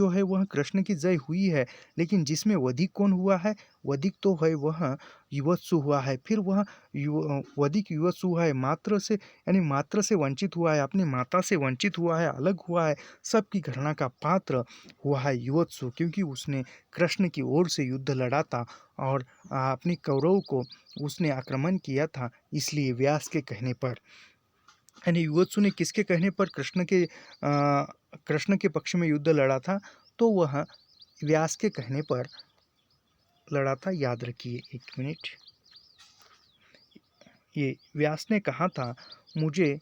है वह कृष्ण की जय हुई है, लेकिन जिसमें वधिक कौन हुआ है? वधिक तो है वह युवत्सु हुआ है। फिर वह वधिक युवत्सु हुआ है, मात्र से वंचित हुआ है, अपने माता से वंचित हुआ है, अलग हुआ है, सबकी घृणा का पात्र हुआ है युवत्सु, क्योंकि उसने कृष्ण की ओर से युद्ध लड़ा था और अपने कौरव को उसने आक्रमण किया था। इसलिए व्यास के कहने पर, यानी युवत्सु ने किसके कहने पर कृष्ण के पक्ष में युद्ध लड़ा था, तो वह व्यास के कहने पर लड़ा था। याद रखिए, एक मिनट, ये व्यास ने कहा था, मुझे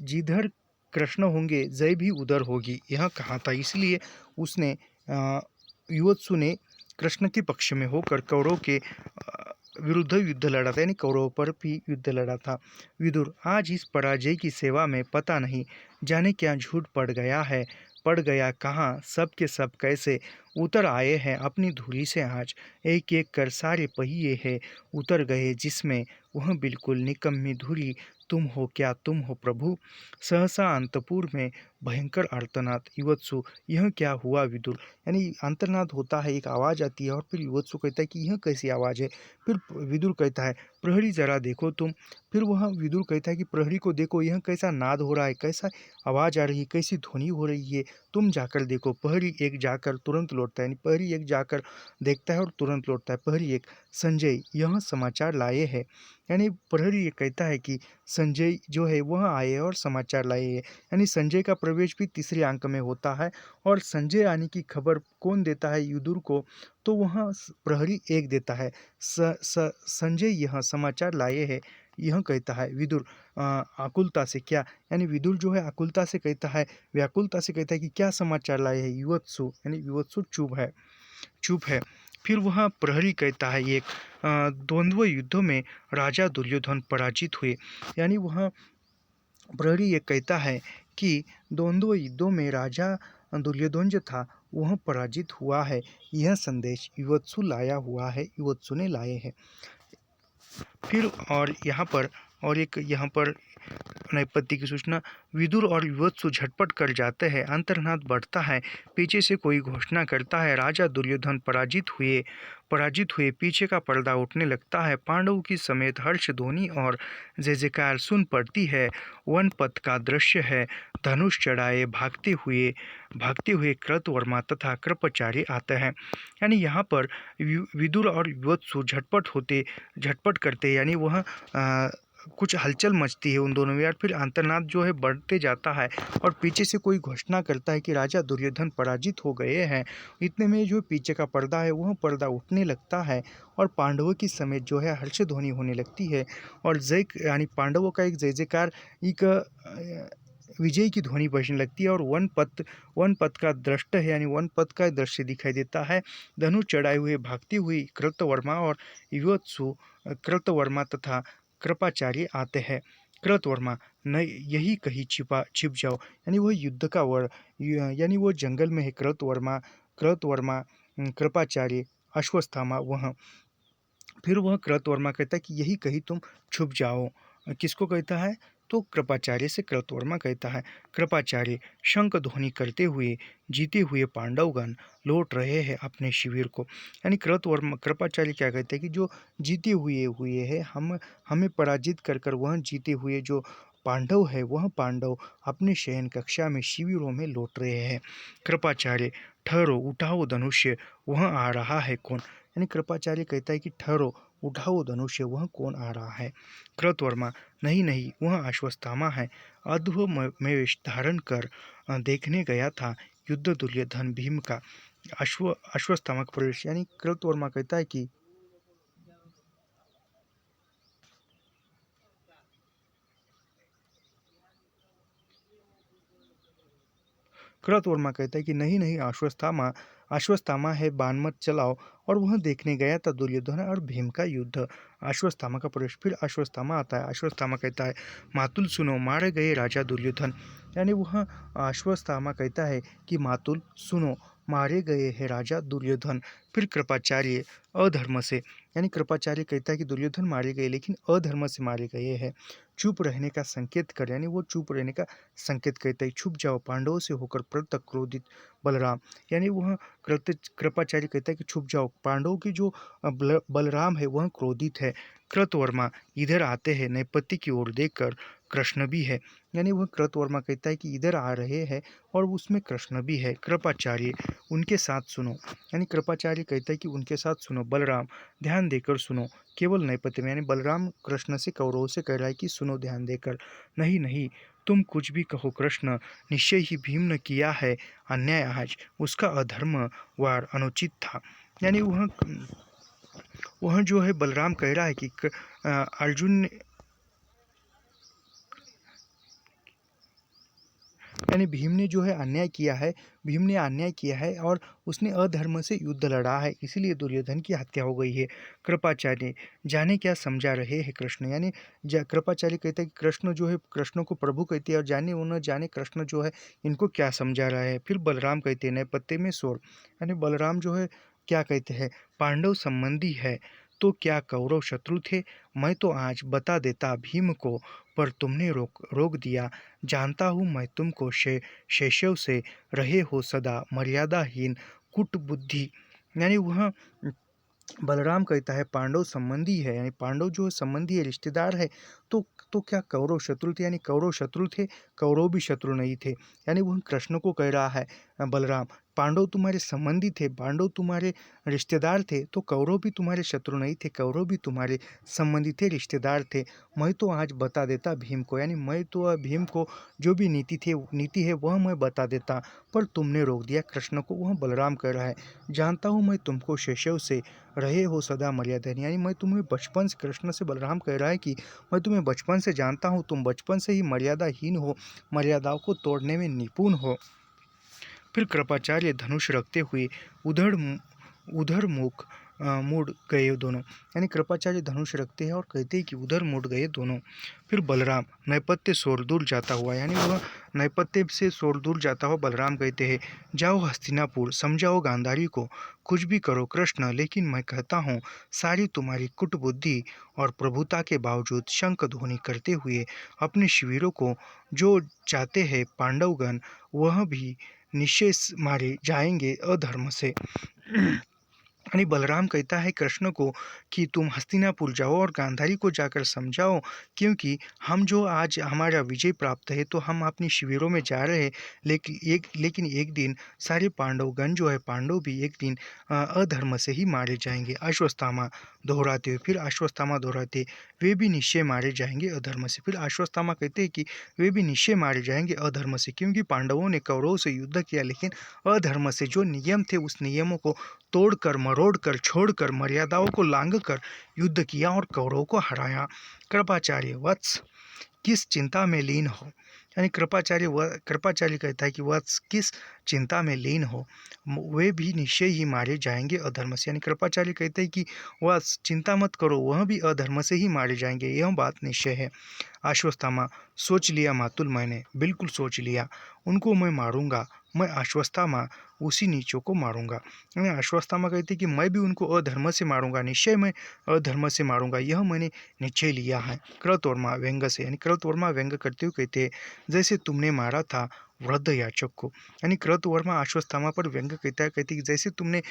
जिधर कृष्ण होंगे जय भी उधर होगी, यह कहा था। इसलिए उसने युवत्सु ने कृष्ण के पक्ष में होकर कौरव के विरुद्ध युद्ध लड़ा था, यानी कौरव पर भी युद्ध लड़ा था। विदुर, आज इस पराजय की सेवा में पता नहीं जाने क्या झूठ पड़ गया कहाँ, सब के सब कैसे उतर आए हैं अपनी धूली से आज। एक एक कर सारे पहिए हैं उतर गए जिसमें, वह बिल्कुल निकम्मी धूली तुम हो क्या तुम हो प्रभु। सहसा अंतपुर में भयंकर आर्तनाद। युवत्सु, यह क्या हुआ विदुर, यानी अंतर्नाद होता है, एक आवाज़ आती है और फिर युवत्सु कहता है कि यह कैसी आवाज़ है। फिर विदुर कहता है, प्रहरी जरा देखो तुम। फिर वह विदुर कहता है कि प्रहरी को देखो, यह कैसा नाद हो रहा है, कैसा आवाज़ आ रही है, कैसी ध्वनि हो रही है, तुम जाकर देखो। प्रहरी एक जाकर तुरंत लौटता है, यानी प्रहरी एक जाकर देखता है और तुरंत लौटता है। प्रहरी एक, संजय यह समाचार लाए हैं, यानी प्रहरी ये कहता है कि संजय जो है वह आए हैं और समाचार लाए हैं, यानी संजय का प्रवेश भी तीसरे अंक में होता है। और संजय आने की खबर कौन देता है विदुर को, तो वह प्रहरी एक देता है। संजय यह समाचार लाए हैं, यह कहता है विदुर आकुलता से, क्या, यानी विदुर जो है आकुलता से कहता है, व्याकुलता से कहता है कि क्या समाचार लाए हैं युवत्सु, यानी युवत्सु चुप है। फिर वह प्रहरी कहता है एक, द्वंद्व युद्धों में राजा दुर्योधन पराजित हुए, यानी वह प्रहरी ये कहता है कि द्वंद्व युद्धों में राजा दुर्योधन जो था वह पराजित हुआ है। यह संदेश युवत्सु लाया हुआ है, युवत्सु ने लाए हैं। फिर और यहाँ पर नैपत्ति की सूचना। विदुर और युवत्सु झटपट कर जाते हैं, अंतर्नाद बढ़ता है, पीछे से कोई घोषणा करता है, राजा दुर्योधन पराजित हुए। पीछे का पर्दा उठने लगता है, पांडवों की समेत हर्ष ध्वनि और जय जयकार सुन पड़ती है। वन पथ का दृश्य है, धनुष चढ़ाए भागते हुए कृतवर्मा तथा कृपाचार्य आते हैं, यानी यहाँ पर विदुर और युवत्सु झटपट करते, यानी वह कुछ हलचल मचती है उन दोनों में यार। फिर अंतर्नाद जो है बढ़ते जाता है और पीछे से कोई घोषणा करता है कि राजा दुर्योधन पराजित हो गए हैं। इतने में जो पीछे का पर्दा है वह पर्दा उठने लगता है और पांडवों की समेत जो है हर्ष ध्वनि होने लगती है और जय, यानी पांडवों का एक जय जयकार, एक विजय की ध्वनि बजने लगती है। और वन पथ का दृष्ट है, यानी वन पथ का दृश्य दिखाई देता है। धनुष चढ़ाए हुए भागती हुई कृतवर्मा और युवत्सु, कृतवर्मा तथा कृपाचार्य आते हैं। कृतवर्मा, न यही कहीं छिप जाओ, यानी वह युद्ध का यानी वो जंगल में है। कृतवर्मा कृपाचार्य अश्वत्थामा फिर वह कृतवर्मा कहता है कि यही कहीं तुम छुप जाओ। किसको कहता है, तो कृपाचार्य से कृतवर्मा कहता है। कृपाचार्य, शंख ध्वनि करते हुए जीते हुए पांडवगण लौट रहे हैं अपने शिविर को, यानी कृपाचार्य क्या कहते हैं कि जो जीते हुए हैं, हमें पराजित कर वह जीते हुए जो पांडव है, वह पांडव अपने शयन कक्षा में शिविरों में लौट रहे हैं। कृपाचार्य, ठहरो, उठाओ धनुष्य, वह आ रहा है कौन, यानी कृपाचार्य कहता है कि ठहरो, उठाओ धनुष्य, वह कौन आ रहा है। कृतवर्मा, नहीं वह अश्वत्थामा है, अद्भुत में वेश धारण कर देखने गया था युद्ध दुर्योधन भीम का। अश्वत्थामा का प्रवेश, यानी कृतवर्मा कहता है कि कृतवर्मा कहता है कि नहीं अश्वत्थामा है, बाण मत चलाओ। और वह देखने गया था दुर्योधन और भीम का युद्ध। अश्वत्थामा का प्रवेश, फिर अश्वत्थामा आता है। अश्वत्थामा कहता है, मातुल सुनो, मारे गए राजा दुर्योधन, यानी वह अश्वत्थामा कहता है कि मातुल सुनो, मारे गए हैं राजा दुर्योधन। फिर कृपाचार्य, अधर्म से, यानी कृपाचार्य कहता है कि दुर्योधन मारे गए लेकिन अधर्म से मारे गए हैं। चुप रहने का संकेत कर, यानी वो चुप रहने का संकेत कहता है, छुप जाओ पांडवों से होकर पृथक क्रोधित बलराम, यानी वह कृपाचार्य कहता है कि छुप जाओ, पांडवों की जो बलराम है वह क्रोधित है। कृतवर्मा इधर आते हैं, नैपत्ति की ओर देखकर कृष्ण भी है। यानी वह कृतवर्मा कहता है कि इधर आ रहे हैं और उसमें कृष्ण भी है। कृपाचार्य, उनके साथ सुनो। यानी कृपाचार्य कहता है कि उनके साथ सुनो। बलराम, ध्यान देकर सुनो। केवल नैपथ्य में, यानी बलराम कृष्ण से, कौरवों से कह रहा है कि सुनो ध्यान देकर। नहीं नहीं, तुम कुछ भी कहो कृष्ण, निश्चय ही भीम ने किया है अन्याय आज, उसका अधर्म वार अनुचित था। यानी वह जो है बलराम कह रहा है कि अर्जुन ने, यानी भीम ने जो है अन्याय किया है, भीम ने अन्याय किया है और उसने अधर्म से युद्ध लड़ा है, इसीलिए दुर्योधन की हत्या हो गई है। कृपाचार्य, जाने क्या समझा रहे हैं कृष्ण, यानी कृपाचार्य कहते हैं कि कृष्ण जो है, कृष्ण को प्रभु कहते हैं और जाने वो न जाने कृष्ण जो है इनको क्या समझा रहा है। फिर बलराम कहते हैं नैपथ्य में शोर, यानी बलराम जो है क्या कहते हैं, पांडव संबंधी है तो क्या कौरव शत्रु थे? मैं तो आज बता देता भीम को, पर तुमने रोक रोक दिया। जानता हूँ मैं तुमको शैशव से रहे हो सदा मर्यादाहीन कुटबुद्धि। यानी वह बलराम कहता है पांडव संबंधी है, यानी पांडव जो संबंधी है, रिश्तेदार है, तो क्या कौरव शत्रु थे? यानी कौरव शत्रु थे? कौरव भी शत्रु नहीं थे। यानी वह कृष्ण को कह रहा है बलराम, पांडव तुम्हारे संबंधी थे, पांडव तुम्हारे रिश्तेदार थे, तो कौरव भी तुम्हारे शत्रु नहीं थे, कौरव भी तुम्हारे संबंधी थे, रिश्तेदार थे। मैं तो आज बता देता भीम को, यानी मैं तो भीम को जो भी नीति है वह मैं बता देता, पर तुमने रोक दिया। कृष्ण को वह बलराम कह रहा है, जानता हूँ मैं तुमको शैशव से रहे हो सदा मर्यादा, यानी मैं तुम्हें बचपन से, कृष्ण से बलराम कह रहा है कि मैं तुम्हें बचपन से जानता हूँ, तुम बचपन से ही मर्यादाहीन हो, मर्यादाओं को तोड़ने में निपुण हो। फिर कृपाचार्य धनुष रखते हुए उधर उधर मुड़ गए दोनों, यानी कृपाचार्य धनुष रखते हैं और कहते हैं कि उधर मुड़ गए दोनों। फिर बलराम नैपथ्य शोर दूर जाता हुआ, यानी वह नैपथ्य से शोर दूर जाता हुआ बलराम कहते हैं, जाओ हस्तिनापुर, समझाओ गांधारी को, कुछ भी करो कृष्ण, लेकिन मैं कहता हूँ सारी तुम्हारी कुटबुद्धि और प्रभुता के बावजूद शंख ध्वनि करते हुए अपने शिविरों को जो चाहते हैं पांडवगण, वह भी निश्चय मारे जाएंगे अधर्म से। यानी बलराम कहता है कृष्ण को कि तुम हस्तिनापुर जाओ और गांधारी को जाकर समझाओ, क्योंकि हम जो आज हमारा विजय प्राप्त है तो हम अपनी शिविरों में जा रहे हैं, लेकिन एक दिन सारे पांडवगण जो है, पांडव भी एक दिन अधर्म से ही मारे जाएंगे। अश्वत्थामा दोहराते हुए, फिर अश्वत्थामा दोहराते, वे भी निश्चय मारे जाएंगे अधर्म से। फिर अश्वत्थामा कहते हैं कि वे भी निश्चय मारे जाएंगे अधर्म से, क्योंकि पांडवों ने कौरवों से युद्ध किया, लेकिन अधर्म से, जो नियम थे उस नियमों को तोड़कर, मरोड़कर, छोड़कर, मर्यादाओं को लांघकर युद्ध किया और कौरवों को हराया। कृपाचार्य, वत्स किस चिंता में लीन हो, यानी कृपाचार्य कहता है कि वत्स किस चिंता में लीन हो, वे भी निश्चय ही मारे जाएंगे अधर्म से। यानी कृपाचार्य कहते हैं कि वत्स चिंता मत करो, वह भी अधर्म से ही मारे जाएंगे, यह बात निश्चय है। अश्वत्थामा, सोच लिया मातुल, मैंने बिल्कुल सोच लिया, उनको मैं मारूंगा, मैं अश्वत्थामा उसी नीचों को मारूंगा। यानी अश्वत्थामा कहते कि मैं भी उनको अधर्म से मारूंगा, निश्चय मैं अधर्म से मारूंगा, यह मैंने निश्चय लिया है। कृतवर्मा व्यंग से, यानी कृतवर्मा व्यंग करते हुए कहते हैं, जैसे तुमने मारा था वृद्ध याचक को, यानी कृतवर्मा अश्वत्थामा पर व्यंग कहते कि जैसे तुमने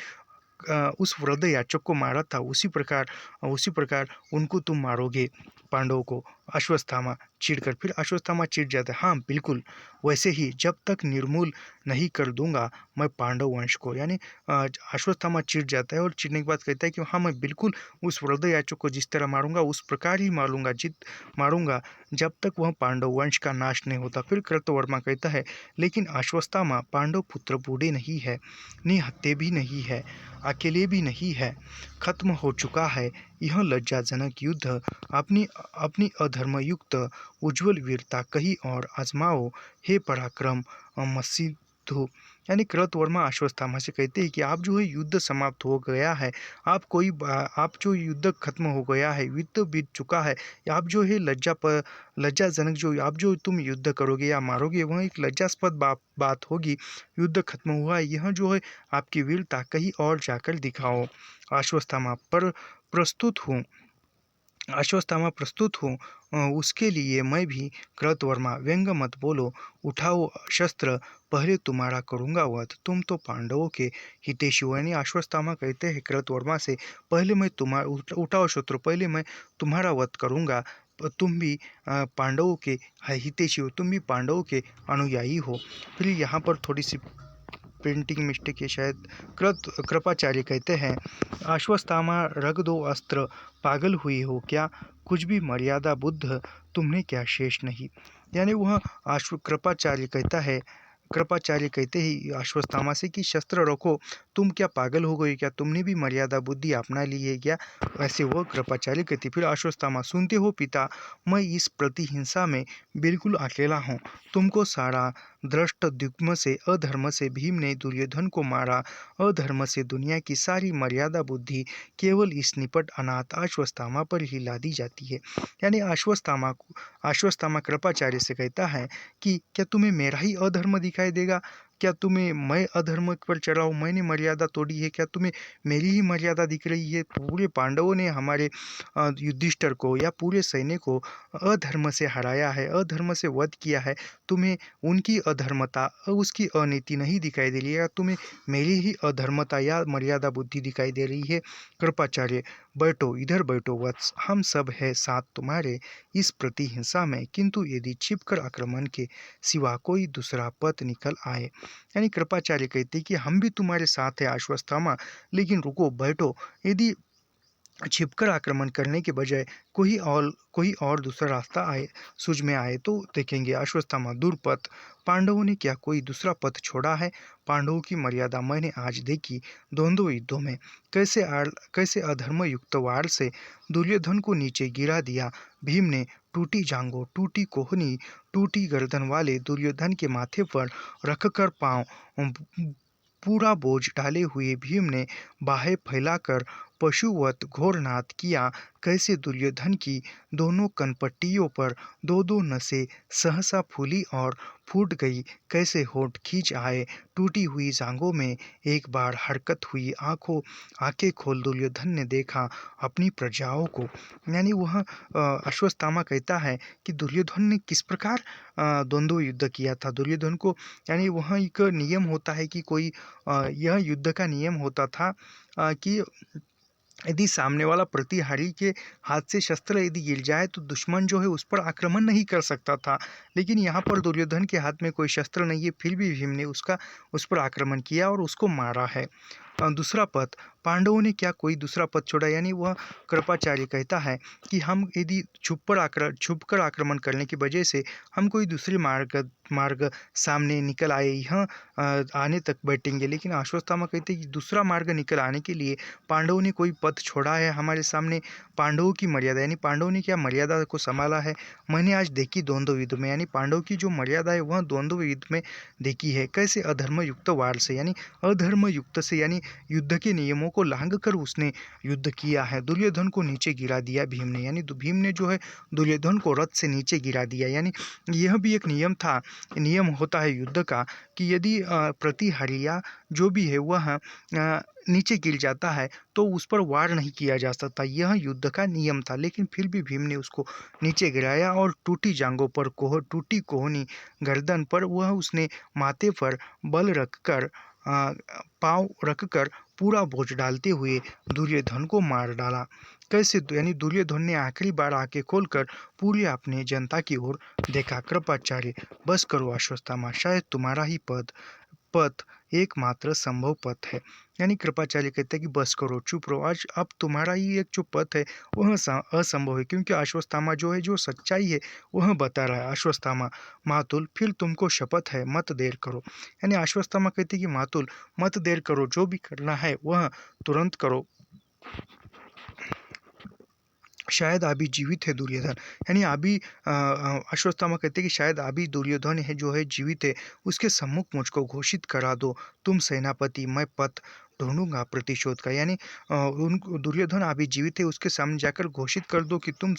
उस वृद्ध याचक को मारा था, उसी प्रकार उनको तुम मारोगे, पांडवों को। अश्वत्थामा चिढ़कर, फिर अश्वत्थामा चिढ़ जाता है, हाँ बिल्कुल वैसे ही, जब तक निर्मूल नहीं कर दूंगा मैं पांडव वंश को। यानी अश्वत्थामा चिढ़ जाता है और चिढ़ने के बाद कहता है कि हाँ मैं बिल्कुल उस वृद्ध याचक को जिस तरह मारूंगा उस प्रकार ही मारूंगा जब तक वह पांडव वंश का नाश नहीं होता। फिर कृतवर्मा कहता है, लेकिन अश्वत्थामा, पांडव पुत्र बूढ़े नहीं है, निहत्थे भी नहीं है, अकेले भी नहीं है, खत्म हो चुका है यह लज्जाजनक युद्ध, अपनी अपनी अधर्मयुक्त उज्ज्वल वीरता कहीं और आजमाओ, हे पराक्रम मसिद्धु। यानी कृतवर्मा अश्वत्थामा से कहते हैं कि आप जो है युद्ध समाप्त हो गया है, आप जो युद्ध खत्म हो गया है, युद्ध बीत चुका है, आप जो है लज्जाजनक, जो आप जो तुम युद्ध करोगे या मारोगे वह एक लज्जास्पद बात होगी, युद्ध खत्म हुआ है, यह जो है आपकी वीरता कहीं और जाकर दिखाओ। अश्वत्थामा, पर प्रस्तुत हूँ, अश्वत्थामा प्रस्तुत हूँ, उसके लिए मैं भी। कृतवर्मा, व्यंग मत बोलो, उठाओ शस्त्र, पहले तुम्हारा करूँगा वध, तुम तो पांडवों के हितैषी हो। यानी अश्वत्थामा कहते हैं कृतवर्मा से, पहले मैं तुम्हारा, उठाओ शस्त्र, पहले मैं तुम्हारा वध करूँगा, तुम भी पांडवों के हितैषी हो, तुम भी पांडवों के अनुयायी हो। फिर यहाँ पर थोड़ी सी प्रिंटिंग मिस्टेक है शायद। कृपाचार्य कहते हैं, अश्वत्थामा रख दो अस्त्र, पागल हुई हो क्या, कुछ भी मर्यादा बुद्ध तुमने क्या शेष नहीं। यानी वह कृपाचार्य कहता है, कृपाचार्य कहते ही अश्वत्थामा से कि शस्त्र रखो, तुम क्या पागल हो गई क्या, तुमने भी मर्यादा बुद्धि अपना ली है क्या। वैसे वो कृपाचार्य कहते। फिर अश्वत्थामा, सुनते हो पिता, मैं इस प्रतिहिंसा में बिल्कुल अकेला हूँ। तुमको सारा दृष्ट द्युम्न से, अधर्म से भीम ने दुर्योधन को मारा, अधर्म से दुनिया की सारी मर्यादा बुद्धि केवल इस निपट अनाथ अश्वत्थामा पर ही लादी जाती है। यानी अश्वत्थामा कृपाचार्य से कहता है कि क्या तुम्हें मेरा ही अधर्म दिखाई देगा, क्या तुम्हें मैं अधर्म पर चढ़ा हूँ, मैंने मर्यादा तोड़ी है, क्या तुम्हें मेरी ही मर्यादा दिख रही है। पूरे पांडवों ने हमारे युधिष्ठिर को या पूरे सैन्य को अधर्म से हराया है, अधर्म से वध किया है। तुम्हें उनकी अधर्मता, उसकी अनीति नहीं दिखाई दे रही है, या तुम्हें मेरी ही अधर्मता या मर्यादा बुद्धि दिखाई दे रही है। कृपाचार्य, बैठो, इधर बैठो वत्स, हम सब है साथ तुम्हारे इस प्रतिहिंसा में, किंतु यदि छिपकर आक्रमण के सिवा कोई दूसरा पथ निकल आए। यानी कृपाचार्य कहते कि हम भी तुम्हारे साथ है अश्वत्थामा, लेकिन रुको, बैठो, यदि छिपकर आक्रमण करने के बजाय कोई और दूसरा रास्ता आए, सूझ में आए तो देखेंगे। अश्वत्थामा, दुर्पथ, पांडवों ने क्या कोई दूसरा पथ छोड़ा है। पांडवों की मर्यादा मैंने आज देखी द्वंद्व युद्धों में, कैसे अधर्म युक्त वार से दुर्योधन को नीचे गिरा दिया। भीम ने टूटी जांघों, टूटी कोहनी, टूटी गर्दन वाले दुर्योधन के माथे पर रखकर पांव पूरा बोझ डाले हुए भीम ने बाहें फैलाकर पशुवत घोरनाद किया। कैसे दुर्योधन की दोनों कनपट्टियों पर दो दो नसें सहसा फूली और फूट गई, कैसे होंठ खींच आए, टूटी हुई जांघों में एक बार हरकत हुई। आंखें खोल दुर्योधन ने देखा अपनी प्रजाओं को। यानी वह अश्वत्थामा कहता है कि दुर्योधन ने किस प्रकार द्वंद्व युद्ध किया था दुर्योधन को। यानी वह एक नियम होता है कि यह युद्ध का नियम होता था कि यदि सामने वाला प्रतिहारी के हाथ से शस्त्र यदि गिर जाए तो दुश्मन जो है उस पर आक्रमण नहीं कर सकता था। लेकिन यहाँ पर दुर्योधन के हाथ में कोई शस्त्र नहीं है, फिर भी भीम ने उस पर आक्रमण किया और उसको मारा है। दूसरा पथ, पांडवों ने क्या कोई दूसरा पथ छोड़ा। यानी वह कृपाचार्य कहता है कि हम यदि छुपकर आक्रमण करने की वजह से हम कोई दूसरे मार्ग सामने निकल आए, यहाँ आने तक बैठेंगे। लेकिन अश्वत्थामा कहते हैं कि दूसरा मार्ग निकल आने के लिए पांडवों ने कोई पथ छोड़ा है हमारे सामने। पांडवों की मर्यादा, यानी पांडवों ने क्या मर्यादा को संभाला है, मैंने आज देखी द्वंद्व युद्ध में। यानी पांडव की जो मर्यादा है वह द्वंद्व युद्ध में देखी है। कैसे अधर्म युक्त वार से, यानी अधर्म युक्त से, यानी युद्ध के नियमों को लांघ कर उसने युद्ध किया है। दुर्योधन को नीचे गिरा दिया भीम ने, यानी भीम ने जो है दुर्योधन को रथ से नीचे गिरा दिया। यानी यह भी एक नियम होता है युद्ध का कि यदि प्रतिहारी या जो भी है वह नीचे गिर जाता है तो उस पर वार नहीं किया जा सकता। यह युद्ध का नियम था, लेकिन फिर भी भीम ने उसको नीचे गिराया और टूटी जांघों पर टूटी कोहनी गर्दन पर वह उसने माथे पर बल रखकर पांव रखकर पूरा बोझ डालते हुए दुर्योधन को मार डाला। कैसे, यानी दुर्योधन ने आखिरी बार आंखें खोलकर पूरी अपने जनता की ओर देखा। कृपाचार्य, बस करो अश्वत्थामा, शायद तुम्हारा ही पथ एकमात्र संभव पथ है। यानी कृपाचार्य कहते हैं कि बस करो, चुप रहो, आज अब तुम्हारा ही एक जो पथ है वह असंभव है, क्योंकि अश्वत्थामा जो है, जो सच्चाई है वह बता रहा है। अश्वत्थामा, मातुल, फिर तुमको शपथ है, मत देर करो। यानी अश्वत्थामा कहते हैं कि मातुल, मत देर करो, जो भी करना है वह तुरंत करो, शायद अभी जीवित है दुर्योधन। यानी अभी अश्वत्थामा कहते हैं कि शायद अभी दुर्योधन है जो है जीवित है, उसके सम्मुख मुझको घोषित करा दो, तुम सेनापति, मैं पथ ढूंढूंगा प्रतिशोध का। यानी दुर्योधन अभी जीवित है, उसके सामने जाकर घोषित कर दो कि तुम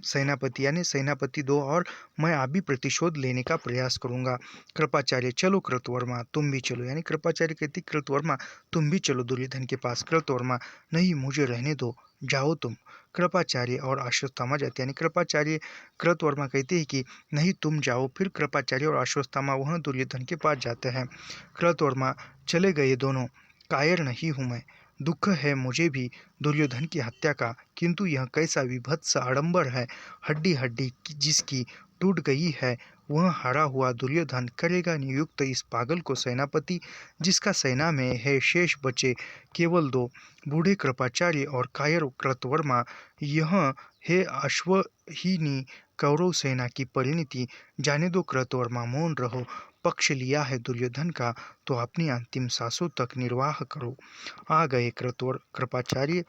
सेनापति, यानी सेनापति दो, और मैं अभी प्रतिशोध लेने का प्रयास करूंगा। कृपाचार्य, चलो कृतवर्मा, तुम भी चलो। यानी कृपाचार्य कहती कृतवर्मा तुम भी चलो दुर्योधन के पास। कृतवर्मा, नहीं, मुझे रहने दो, जाओ तुम। कृपाचार्य और अश्वत्थामा जाते हैं। यानी कृपाचार्य कृतवर्मा कहते हैं कि नहीं, तुम जाओ। फिर कृपाचार्य और अश्वत्थामा वह दुर्योधन के पास जाते हैं। कृतवर्मा, चले गए दोनों, कायर नहीं हूँ मैं। दुख है मुझे भी दुर्योधन की हत्या का, किंतु यह कैसा विभत्स आडंबर है। हड्डी हड्डी जिसकी टूट गई है, वह हारा हुआ दुर्योधन करेगा नियुक्त इस पागल को सेनापति, जिसका सेना में है शेष बचे केवल दो, बूढ़े कृपाचार्य और कायर कृतवर्मा। यह है अश्वहीनी कौरव सेना की परिणति। जाने दो कृतवर्मा, मौन रहो। पक्ष लिया है दुर्योधन का, तो अपनी अंतिम सांसों तक निर्वाह करो। आ गए कृपाचार्य,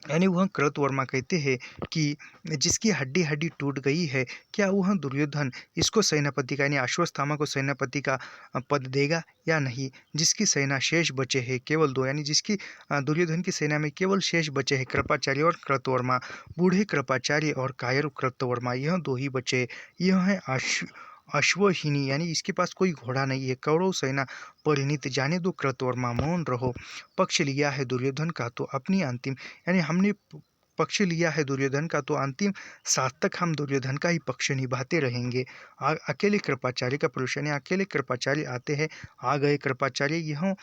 यानी वह कृतवर्मा कहते हैं कि जिसकी हड्डी हड्डी टूट गई है, क्या वह दुर्योधन इसको सेनापति का यानी अश्वत्थामा को सेनापति का पद देगा या नहीं। जिसकी सेना शेष बचे हैं केवल दो, यानी जिसकी दुर्योधन की सेना में केवल शेष बचे हैं कृपाचार्य और कृतवर्मा, बूढ़े कृपाचार्य और कायर कृतवर्मा, यह दो ही बचे। यह है अश्वहीनी, यानी इसके पास कोई घोड़ा नहीं है, कौरव सेना परिणित। जाने दो कृतवर्मा, मौन रहो। पक्ष लिया है दुर्योधन का, तो अपनी अंतिम, यानी हमने पक्ष लिया है दुर्योधन का, तो अंतिम साथ तक हम दुर्योधन का ही पक्ष निभाते रहेंगे। अकेले कृपाचार्य का पुरुष, यानी अकेले कृपाचार्य आते हैं। आ गए कृपाचार्य। यह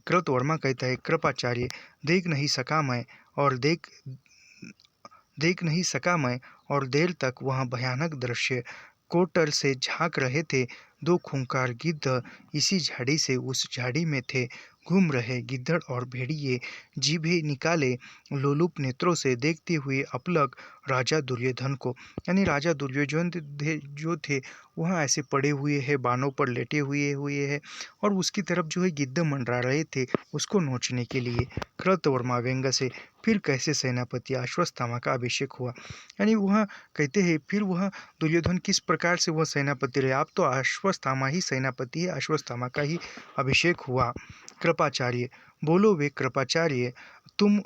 कृतवर्मा कहता है, कृपाचार्य देख नहीं सका मैं, और देख नहीं सका मैं, और देर तक वह भयानक दृश्य। कोटर से झांक रहे थे दो खूंखार गिद्ध, इसी झाड़ी से उस झाड़ी में थे घूम रहे गिद्धड़ और भेड़िए, जीभे निकाले लोलुप नेत्रों से देखते हुए अपलक राजा दुर्योधन को। यानी राजा दुर्योधन जो थे वह ऐसे पड़े हुए हैं, बानों पर लेटे हुए हैं, और उसकी तरफ जो है गिद्ध मंडरा रहे थे उसको नोचने के लिए। कृतवर्मा व्यंग से, फिर कैसे सेनापति अश्वत्थामा का अभिषेक हुआ। यानी वह कहते हैं फिर वह दुर्योधन किस प्रकार से वह सेनापति रहे। आप तो अश्वत्थामा ही सेनापति है, अश्वत्थामा का ही अभिषेक हुआ। कृपाचार्य, बोलो वे कृपाचार्य, तुम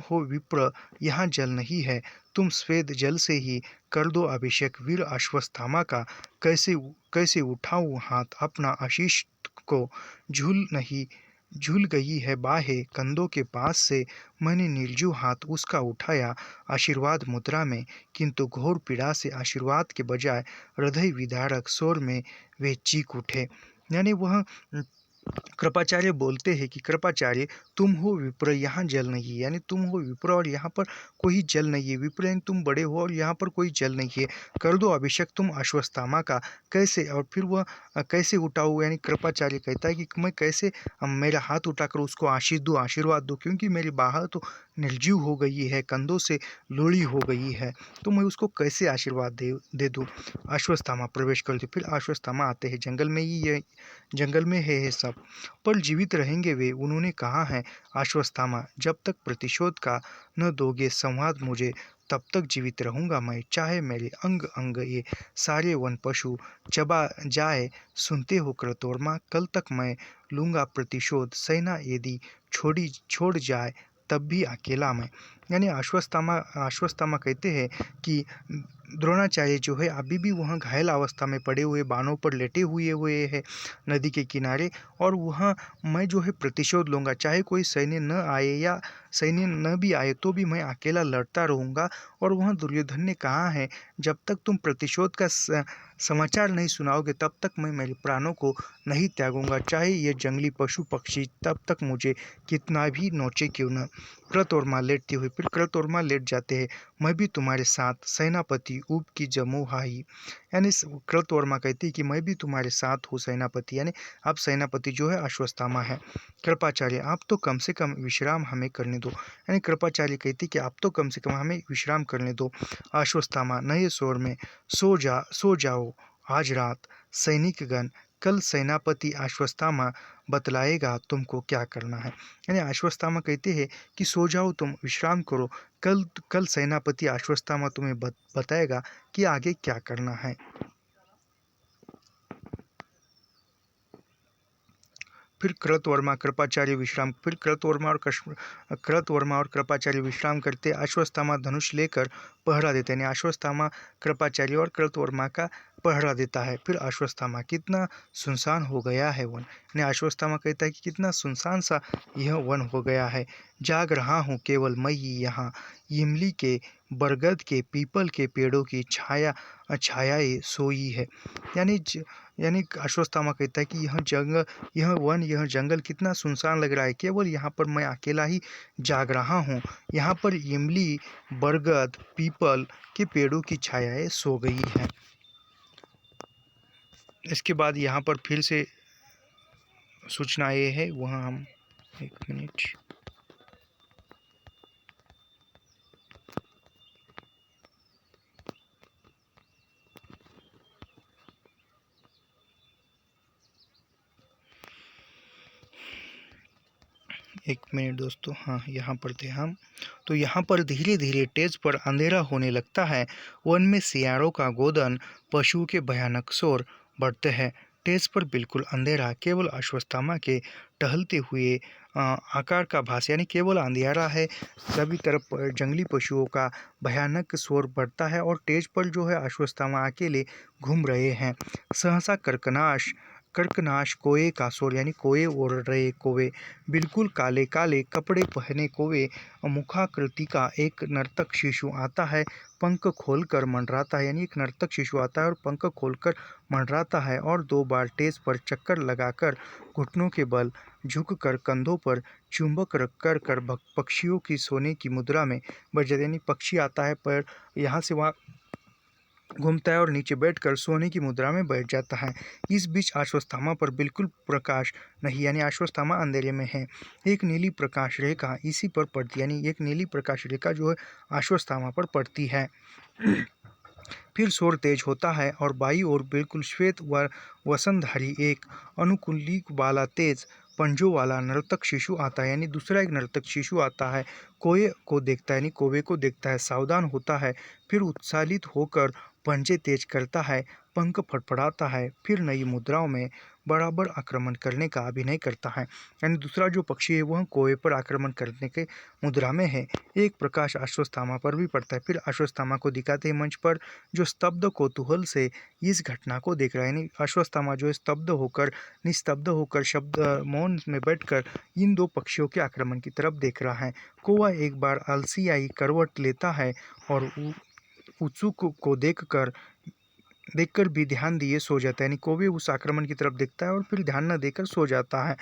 हो विप्र, यहाँ जल नहीं है, तुम स्वेद जल से ही कर दो अभिषेक वीर अश्वत्थामा का। कैसे कैसे उठाऊं हाथ अपना आशीष को, झूल गई है बाहें कंधों के पास से। मैंने निर्जीव हाथ उसका उठाया आशीर्वाद मुद्रा में, किंतु घोर पीड़ा से आशीर्वाद के बजाय हृदय विदारक स्वर में वे चीख उठे। यानी वह कृपाचार्य बोलते हैं कि कृपाचार्य तुम हो विप्र, यहाँ जल नहीं है, यानी तुम हो विप्र और यहाँ पर कोई जल नहीं है। विप्र यानी तुम बड़े हो और यहाँ पर कोई जल नहीं है, कर दो अभिषेक तुम अश्वत्थामा का। कैसे, और फिर वह कैसे उठाओ, यानी कृपाचार्य कहता है कि मैं कैसे मेरा हाथ उठाकर उसको आशीष दूँ, आशीर्वाद दूँ, क्योंकि मेरी बाह तो निर्जीव हो गई है, कंधों से लोड़ी हो गई है, तो मैं उसको कैसे आशीर्वाद दे दूँ। अश्वत्थामा प्रवेश करते, फिर अश्वत्थामा आते हैं। जंगल में ही ये जंगल में है ये सब, पर जीवित रहेंगे वे। उन्होंने कहा है अश्वत्थामा, जब तक प्रतिशोध का न दोगे संवाद मुझे, तब तक जीवित रहूंगा मैं, चाहे मेरे अंग अंग ये सारे वन पशु चबा जाए। सुनते हो कृतवर्मा, कल तक मैं लूंगा प्रतिशोध, सेना यदि छोड़ जाए तब भी अकेला मैं। यानी अश्वत्थामा कहते हैं कि द्रोणाचार्य जो है अभी भी वहाँ घायल अवस्था में पड़े हुए, बानों पर लेटे हुए हैं नदी के किनारे, और वह मैं जो है प्रतिशोध लूँगा, चाहे कोई सैन्य न आए या सैन्य न भी आए तो भी मैं अकेला लड़ता रहूँगा। और वहाँ दुर्योधन ने कहा है, जब तक तुम प्रतिशोध का समाचार नहीं सुनाओगे तब तक मैं मेरे प्राणों को नहीं त्यागूंगा, चाहे ये जंगली पशु पक्षी तब तक मुझे कितना भी नोचे क्यों न। कृतवर्मा लेटते हुए, फिर कृतवर्मा लेट जाते हैं। मैं भी तुम्हारे साथ सेनापति ऊब की जमो हाई, यानी कृतवर्मा कहती है कि मैं भी तुम्हारे साथ हूँ सेनापति, यानी अब सेनापति जो है अश्वत्थामा है। कृपाचार्य, आप तो कम से कम विश्राम हमें करने दो, यानी कृपाचार्य कहती कि आप तो कम से कम हमें विश्राम करने दो। अश्वत्थामा नए स्वर में, सो जाओ आज रात सैनिकगण, कल सेनापति अश्वत्थामा बतलाएगा तुमको क्या करना है। यानी अश्वत्थामा कहते हैं कि सो जाओ, तुम विश्राम करो, कल सेनापति अश्वत्थामा तुम्हें बताएगा कि आगे क्या करना है। फिर कृतवर्मा और कृपाचार्य विश्राम करते। अश्वत्थामा धनुष लेकर पहरा देते हैं। अश्वत्थामा कृपाचार्य और कृतवर्मा का पहरा देता है। फिर अश्वत्थामा, कितना सुनसान हो गया है वन, यानी अश्वत्थामा कहता है कि कितना सुनसान सा यह वन हो गया है। जाग रहा हूँ केवल मैं ही यहाँ, इमली के, बरगद के, पीपल के पेड़ों की छायाएं सोई है। यानी यानी अश्वत्थामा कहता है कि यह जंगल, यह वन, यह जंगल कितना सुनसान लग रहा है, केवल यहाँ पर मैं अकेला ही जाग रहा हूँ। यहाँ पर इमली, बरगद, पीपल के पेड़ों की छायाएं सो गई हैं। इसके बाद यहाँ पर फिर से सूचना ये है, वहाँ हम 1 मिनट, एक मिनट दोस्तों, हाँ यहाँ पर थे हम। तो यहाँ पर धीरे धीरे तेज पर अंधेरा होने लगता है। वन में सियारों का गोदन, पशुओं के भयानक शोर बढ़ते हैं। तेज पर बिल्कुल अंधेरा, केवल अश्वत्थामा के टहलते हुए आकार का भास, यानी केवल अंधेरा है, सभी तरफ जंगली पशुओं का भयानक शोर बढ़ता है और तेज पर जो है अश्वत्थामा अकेले घूम रहे हैं। सहसा कर्कनाश कोए का शोर, यानी कोए ओढ़ रहे कोवे, बिल्कुल काले काले कपड़े पहने कोवे, मुखाकृति का एक नर्तक शिशु आता है, पंख खोलकर मंडराता है। यानी एक नर्तक शिशु आता है और पंख खोलकर मंडराता है और 2 बार तेज पर चक्कर लगाकर घुटनों के बल झुककर कंधों पर चुंबक कर कर पक्षियों की सोने की मुद्रा में बैठ जाता है। यानी पक्षी आता है पर यहाँ से वहाँ घूमता है और नीचे बैठकर सोने की मुद्रा में बैठ जाता है। इस बीच अश्वत्थामा पर बिल्कुल प्रकाश नहीं, यानी अश्वत्थामा अंधेरे में है। एक नीली प्रकाश रेखा इसी पर पड़ती, यानी एक नीली प्रकाश रेखा जो है अश्वत्थामा पर पड़ती है। फिर शोर तेज होता है और बाई ओर बिल्कुल श्वेत व वसनधारी एक अनुकुली वाला तेज पंजों वाला नर्तक शिशु आता है। यानी दूसरा एक नर्तक शिशु आता है, कोए को देखता है, यानी कोवे को देखता है, सावधान होता है, फिर उत्साहित होकर पंजे तेज करता है, पंख फड़फड़ाता है, फिर नई मुद्राओं में बराबर आक्रमण करने का अभिनय करता है। यानी दूसरा जो पक्षी है वह कोए पर आक्रमण करने के मुद्रा में है। एक प्रकाश अश्वत्थामा पर भी पड़ता है। फिर अश्वत्थामा को दिखाते हैं मंच पर, जो स्तब्ध कौतूहल से इस घटना को देख रहा है। यानी अश्वत्थामा जो है स्तब्ध होकर, निस्तब्ध होकर, शब्द मौन में बैठकर इन 2 पक्षियों के आक्रमण की तरफ देख रहा है। कौवा एक बार अलसियाई करवट लेता है और उत्सुक को देखकर भी ध्यान दिए सो जाता है। यानी कौवे उस आक्रमण की तरफ देखता है और फिर ध्यान न देकर सो जाता है।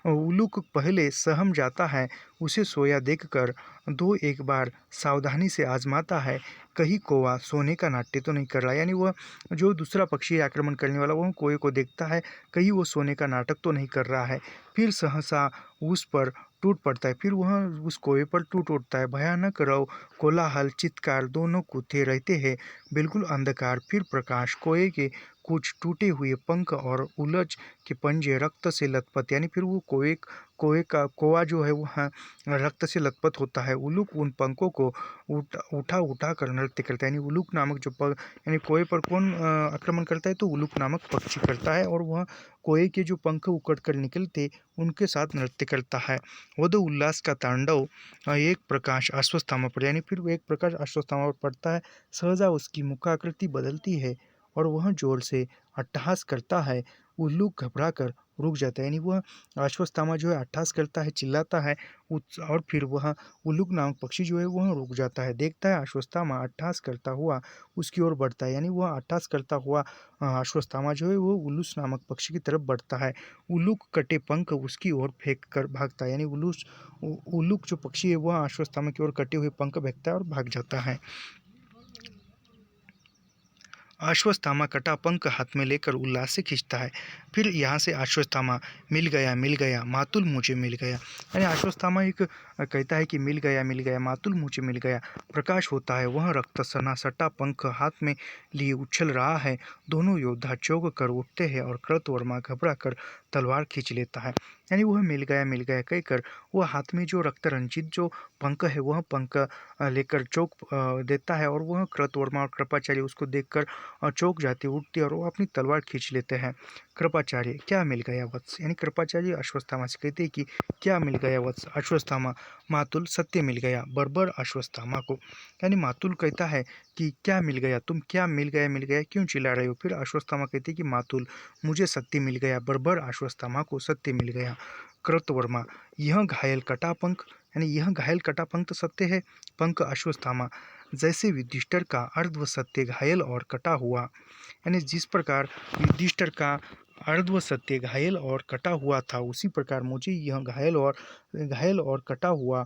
उल्लूक पहले सहम जाता है, उसे सोया देखकर 2 एक बार सावधानी से आजमाता है, कहीं कौवा सोने का नाट्य तो नहीं कर रहा। यानी वह जो दूसरा पक्षी है आक्रमण करने वाला, वह कौवे को देखता है, कहीं वो सोने का नाटक तो नहीं कर रहा है। फिर सहसा उस पर टूट पड़ता है, फिर वह उस कौवे पर टूट उठता है। भयानक रव, कोलाहल, चित्कार दोनों कूदते रहते हैं, बिल्कुल अंधकार, फिर प्रकाश, कोए के कुछ टूटे हुए पंख और उलझ के पंजे रक्त से लथपथ, यानी फिर वो कौवा जो है वह रक्त से लथपथ होता है। उल्लूक उन पंखों को उठा उठा कर नृत्य करता है। यानी उल्लूक नामक जो यानी कोए पर कौन आक्रमण करता है, तो उल्लूक नामक पक्षी करता है और वह कोए के जो पंख उकड़ कर निकलते उनके साथ नृत्य करता है। वध उल्लास का तांडव, एक प्रकाश अश्वत्थामा पर, यानी फिर एक प्रकाश अश्वत्थामा पर पड़ता है। सहजा उसकी मुखाकृति बदलती है और वह जोर से अट्टहास करता है। उल्लूक घबरा कर रुक जाता है, यानी वह अश्वत्थामा जो है अट्टहास करता है, चिल्लाता है, और फिर वह उल्लूक नामक पक्षी जो है वह रुक जाता है। देखता है अश्वत्थामा अट्टहास करता हुआ उसकी ओर बढ़ता है, यानी वह अट्टहास करता हुआ अश्वत्थामा जो है वो उल्लूक नामक पक्षी की तरफ बढ़ता है। उल्लूक कटे पंख उसकी ओर फेंक कर भागता है, यानी उल्लूक जो पक्षी है वह अश्वत्थामा की ओर कटे हुए पंख फेंकता है और भाग जाता है। अश्वत्थामा कटा पंख हाथ में लेकर उल्लास से खींचता है। फिर यहाँ से अश्वत्थामा, मिल गया मातुल मुझे मिल गया, यानी अश्वत्थामा एक कहता है कि मिल गया मातुल मुझे मिल गया। प्रकाश होता है, वह रक्त सना सटा पंख हाथ में लिए उछल रहा है। दोनों योद्धा चौंक कर उठते हैं और कृतवर्मा घबरा कर तलवार खींच लेता है। यानी वह मिल गया कहकर वह हाथ में जो रक्त रंजित जो पंख है वह पंख लेकर चौक देता है और वह कृतवर्मा और कृपाचार्य उसको देखकर चौंक जाते, उठते और वो अपनी तलवार खींच लेते हैं। कृपाचार्य क्या मिल गया वत्स, यानी कृपाचार्य अश्वत्थामा से कहते हैं कि क्या मिल गया वत्स। अश्वत्थामा, मातुल सत्य मिल गया बर्बर अश्वत्थामा को, यानी मातुल कहता है कि क्या मिल गया, तुम क्या मिल गया क्यों चिल्ला रहे हो। फिर अश्वत्थामा कहते हैं कि मातुल मुझे सत्य मिल गया, बर्बर अश्वत्थामा को सत्य मिल गया। कृतवर्मा, यह घायल कटा पंख, यानी यह घायल कटा पंख तो सत्य है। पंख अश्वत्थामा, जैसे युधिष्ठिर का अर्ध सत्य घायल और कटा हुआ, यानी जिस प्रकार युधिष्ठिर का अर्ध सत्य घायल और कटा हुआ था, उसी प्रकार मुझे यह घायल और कटा हुआ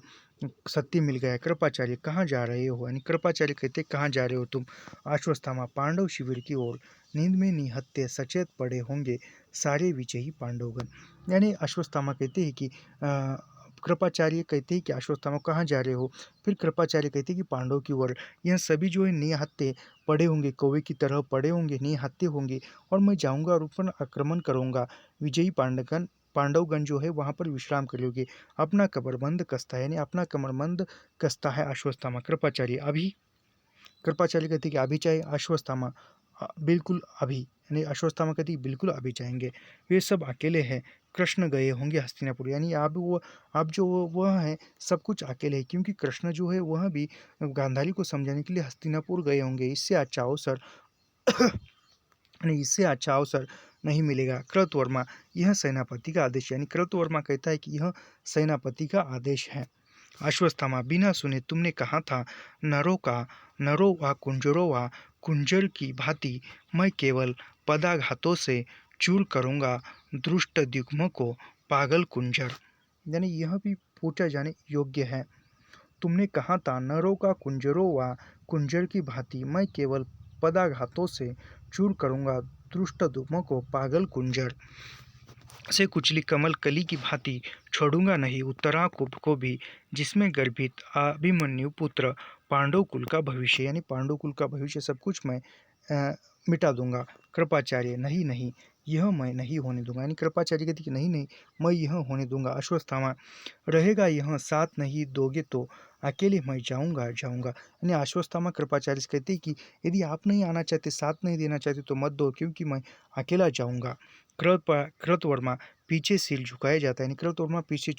सत्य मिल गया। कृपाचार्य कहाँ जा रहे हो, यानी कृपाचार्य कहते कहाँ जा रहे हो तुम। अश्वत्थामा, पांडव शिविर की ओर, नींद में निहत्थे सचेत पड़े होंगे सारे विजयी पांडवगण। यानी अश्वत्थामा कहते हैं कि कृपाचार्य कहते हैं कि अश्वत्थामा कहाँ जा रहे हो। फिर कृपाचार्य कहते हैं कि पांडव की ओर, यह सभी जो है निहत्थे पड़े होंगे, कौवे की तरह पड़े होंगे, निहत्थे होंगे, और मैं जाऊंगा और उन पर आक्रमण करूंगा। विजयी पांडवगण जो है वहां पर विश्राम करोगे। अपना कमरबंद कसता है, यानी अपना कमरबंद कसता है अश्वत्थामा। कृपाचार्य अभी, कृपाचार्य कहते कि अभी चाहे। अश्वत्थामा, बिल्कुल अभी, यानी अश्वत्थामा कहते बिल्कुल अभी चाहेंगे। वे सब अकेले हैं, कृष्ण गए होंगे हस्तिनापुर, यानी अब जो वह है सब कुछ अकेले है, क्योंकि कृष्ण जो है वह भी गांधारी को समझाने के लिए हस्तिनापुर गए होंगे। इससे अच्छा अवसर इससे अच्छा अवसर नहीं मिलेगा। कृतवर्मा, यह सेनापति का आदेश, यानी कृतवर्मा कहता है कि यह सेनापति का आदेश है। अश्वत्थामा, बिना सुने तुमने कहा था नरो व कुंजरो व कुंजर की भांति मैं केवल पदाघातों से चूर करूंगा दुष्ट द्युम्न को पागल कुंजर, यानी यह भी पूछा जाने योग्य है। तुमने कहा था नरों का कुंजरों व कुंजर की भांति मैं केवल पदाघातों से चूर करूंगा दुष्ट दुम्न को पागल कुंजर से कुचली कमल कली की भांति छोड़ूंगा नहीं उत्तरा को भी, जिसमें गर्भित अभिमन्यु पुत्र पांडव कुल का भविष्य, यानी पांडव कुल का भविष्य सब कुछ मैं मिटा दूंगा। कृपाचार्य, नहीं नहीं, यह मैं नहीं होने दूंगा, यानी कृपाचार्य कहते कि नहीं नहीं, मैं यह होने दूंगा। अश्वत्थामा, रहेगा यह साथ नहीं दोगे तो अकेले मैं जाऊंगा जाऊंगा, यानी अश्वत्थामा कृपाचार्य से कहते कि यदि आप नहीं आना चाहते, साथ नहीं देना चाहते तो मत दो, क्योंकि मैं अकेला जाऊंगा। कृतवर्मा, पीछे सिर झुकाया जाता है, यानी कृतवर्मा पीछे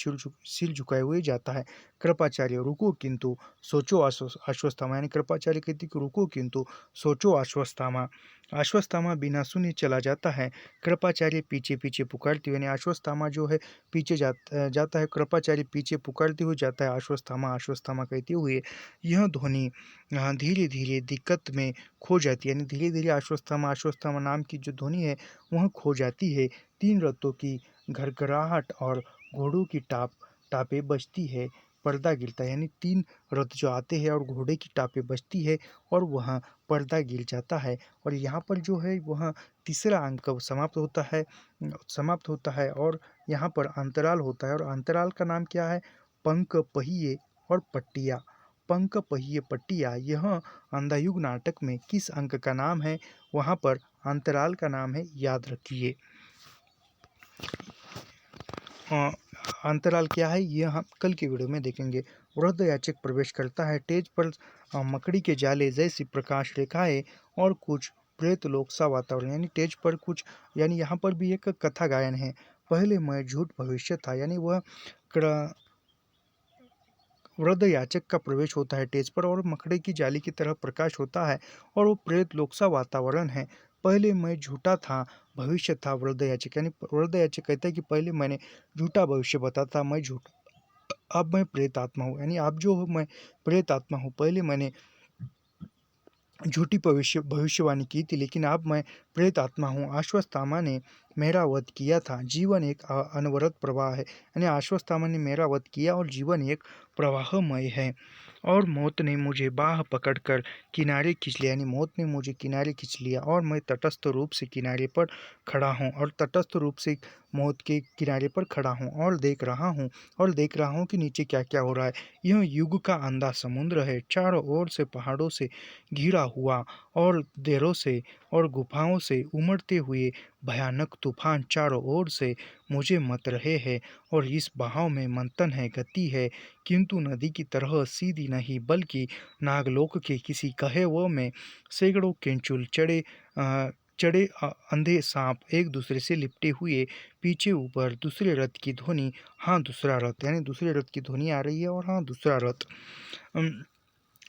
सिर झुकाए हुए जाता है। कृपाचार्य, रुको किंतु सोचो अश्वत्थामा, यानी कृपाचार्य कहते कि रुको किंतु सोचो अश्वत्थामा। अश्वत्थामा बिना सुने चला जाता है। कृपाचार्य पीछे पीछे पुकारते हुए, यानी अश्वत्थामा जो है पीछे जाता है, कृपाचार्य पीछे पुकारते हुए जाता है। अश्वत्थामा अश्वत्थामा कहते हुए यह ध्वनि धीरे धीरे दिक्कत में खो जाती है, यानी धीरे धीरे अश्वत्थामा अश्वत्थामा नाम की जो ध्वनि है वह खो जाती है। तीन रथों की घरघराहट और घोड़ों की टापे बजती है, पर्दा गिरता है, यानी तीन रथ जो आते हैं और घोड़े की टापे बजती है और वह पर्दा गिर जाता है। और यहाँ पर जो है वह तीसरा अंक समाप्त होता है और यहाँ पर अंतराल होता है, और अंतराल का नाम क्या है, पंख पहिए और पट्टिया। पंख पहिए पट्टिया, यह अंधायुग नाटक में किस अंक का नाम है, वहाँ पर अंतराल का नाम है, याद रखिए। अंतराल क्या है यह हम कल के वीडियो में देखेंगे। वृद्ध याचक प्रवेश करता है, तेज पर मकड़ी के जाले जैसी प्रकाश रेखाएं और कुछ प्रेत लोक सा वातावरण, यानी तेज पर कुछ, यानी यहाँ पर भी एक कथा गायन है। पहले मैं झूठ भविष्य था, यानी वह वृद्ध याचक का प्रवेश होता है तेज पर और मकड़े की जाली की तरह प्रकाश होता है और वो प्रेत लोक सा वातावरण है। पहले मैं झूठा था, भविष्य था वृद्ध याचक, यानी वृद्ध याचक कहता है कि पहले मैंने झूठा भविष्य बताता था, मैं झूठ, अब मैं प्रेत आत्मा हूँ, यानी अब जो मैं प्रेत आत्मा हूँ। पहले मैंने झूठी भविष्यवाणी की थी, लेकिन अब मैं प्रेत आत्मा हूँ। अश्वत्थामा ने मेरा वध किया था, जीवन एक अनवरत प्रवाह है, यानी अश्वत्थामा ने मेरा वध किया और जीवन एक प्रवाहमय है। और मौत ने मुझे बाह पकड़कर किनारे खींच लिया, यानी मौत ने मुझे किनारे खींच लिया और मैं तटस्थ रूप से किनारे पर खड़ा हूँ, और तटस्थ रूप से मौत के किनारे पर खड़ा हूँ और देख रहा हूँ कि नीचे क्या क्या हो रहा है। यह युग का अंधा समुद्र है, चारों ओर से पहाड़ों से घिरा हुआ और देरों से और गुफाओं से उमड़ते हुए भयानक तूफान चारों ओर से मुझे मत रहे हैं, और इस बहाव में मंथन है, गति है, किंतु नदी की तरह सीधी नहीं, बल्कि नागलोक के किसी कहे वो में सैकड़ों केंचुल चढ़े अंधे सांप एक दूसरे से लिपटे हुए पीछे ऊपर दूसरे रथ की ध्वनि, हाँ दूसरा रथ, यानी दूसरे रथ की ध्वनि आ रही है और हाँ दूसरा रथ, अम,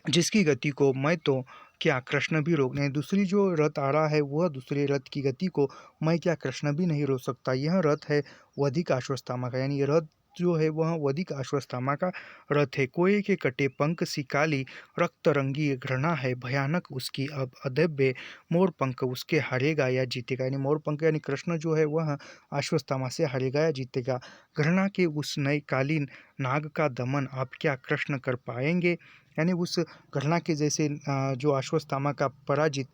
जिसकी गति को मैं तो क्या कृष्ण भी रोक नहीं, दूसरी जो रथ आ रहा है वह दूसरे रथ की गति को मैं क्या कृष्ण भी नहीं रोक सकता। यह रथ है वधिक अश्वत्थामा का, यानी रथ जो है वह वधिक अश्वत्थामा का रथ है। कोए के कटे पंख सी काली रक्त रंगी घृणा है भयानक उसकी, अब अदभ्य मोर पंख उसके हारेगा या जीतेगा, यानी मोर पंख यानी कृष्ण जो है वह अश्वत्थामा से हारेगा या जीतेगा। घृणा के उस नए कालीन नाग का दमन आप क्या कृष्ण कर पाएंगे, यानी उस घटना के जैसे जो अश्वत्थामा का पराजित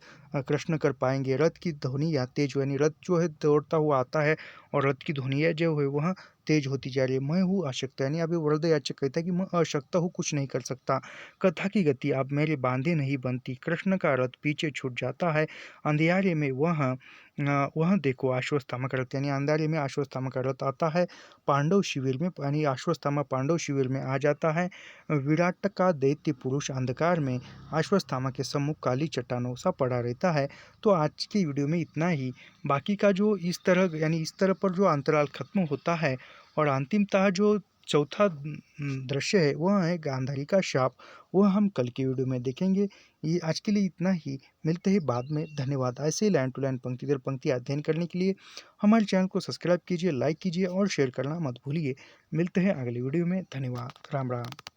कृष्ण कर पाएंगे। रथ की ध्वनि या तेज, यानी रथ जो है दौड़ता हुआ आता है और रथ की ध्वनिया जो है वह तेज होती जा रही है। मैं हूँ अशक्त, यानी अभी वरदयाचक कहता है कि मैं अशक्त हूँ, कुछ नहीं कर सकता। कथा की गति अब मेरे बांधे नहीं बनती, कृष्ण का रथ पीछे छूट जाता है। अंधियारे में वह देखो अश्वत्थामा का रथ, यानी अंधारे में अश्वत्थामा का रथ आता है। पांडव शिविर में, यानी अश्वत्थामा पांडव शिविर में आ जाता है। विराट का दैत्य पुरुष अंधकार में अश्वत्थामा के सम्मुख काली चट्टानों सा पड़ा रहता है। तो आज की वीडियो में इतना ही। बाकी का जो इस तरह, यानी इस तरह पर जो अंतराल खत्म होता है और अंतिमतः जो चौथा दृश्य है वह है गांधारी का शाप, वह हम कल की वीडियो में देखेंगे। ये आज के लिए इतना ही, मिलते हैं बाद में। धन्यवाद। ऐसे लाइन टू लाइन पंक्ति दर पंक्ति अध्ययन करने के लिए हमारे चैनल को सब्सक्राइब कीजिए, लाइक कीजिए और शेयर करना मत भूलिए। मिलते हैं अगली वीडियो में। धन्यवाद। राम राम।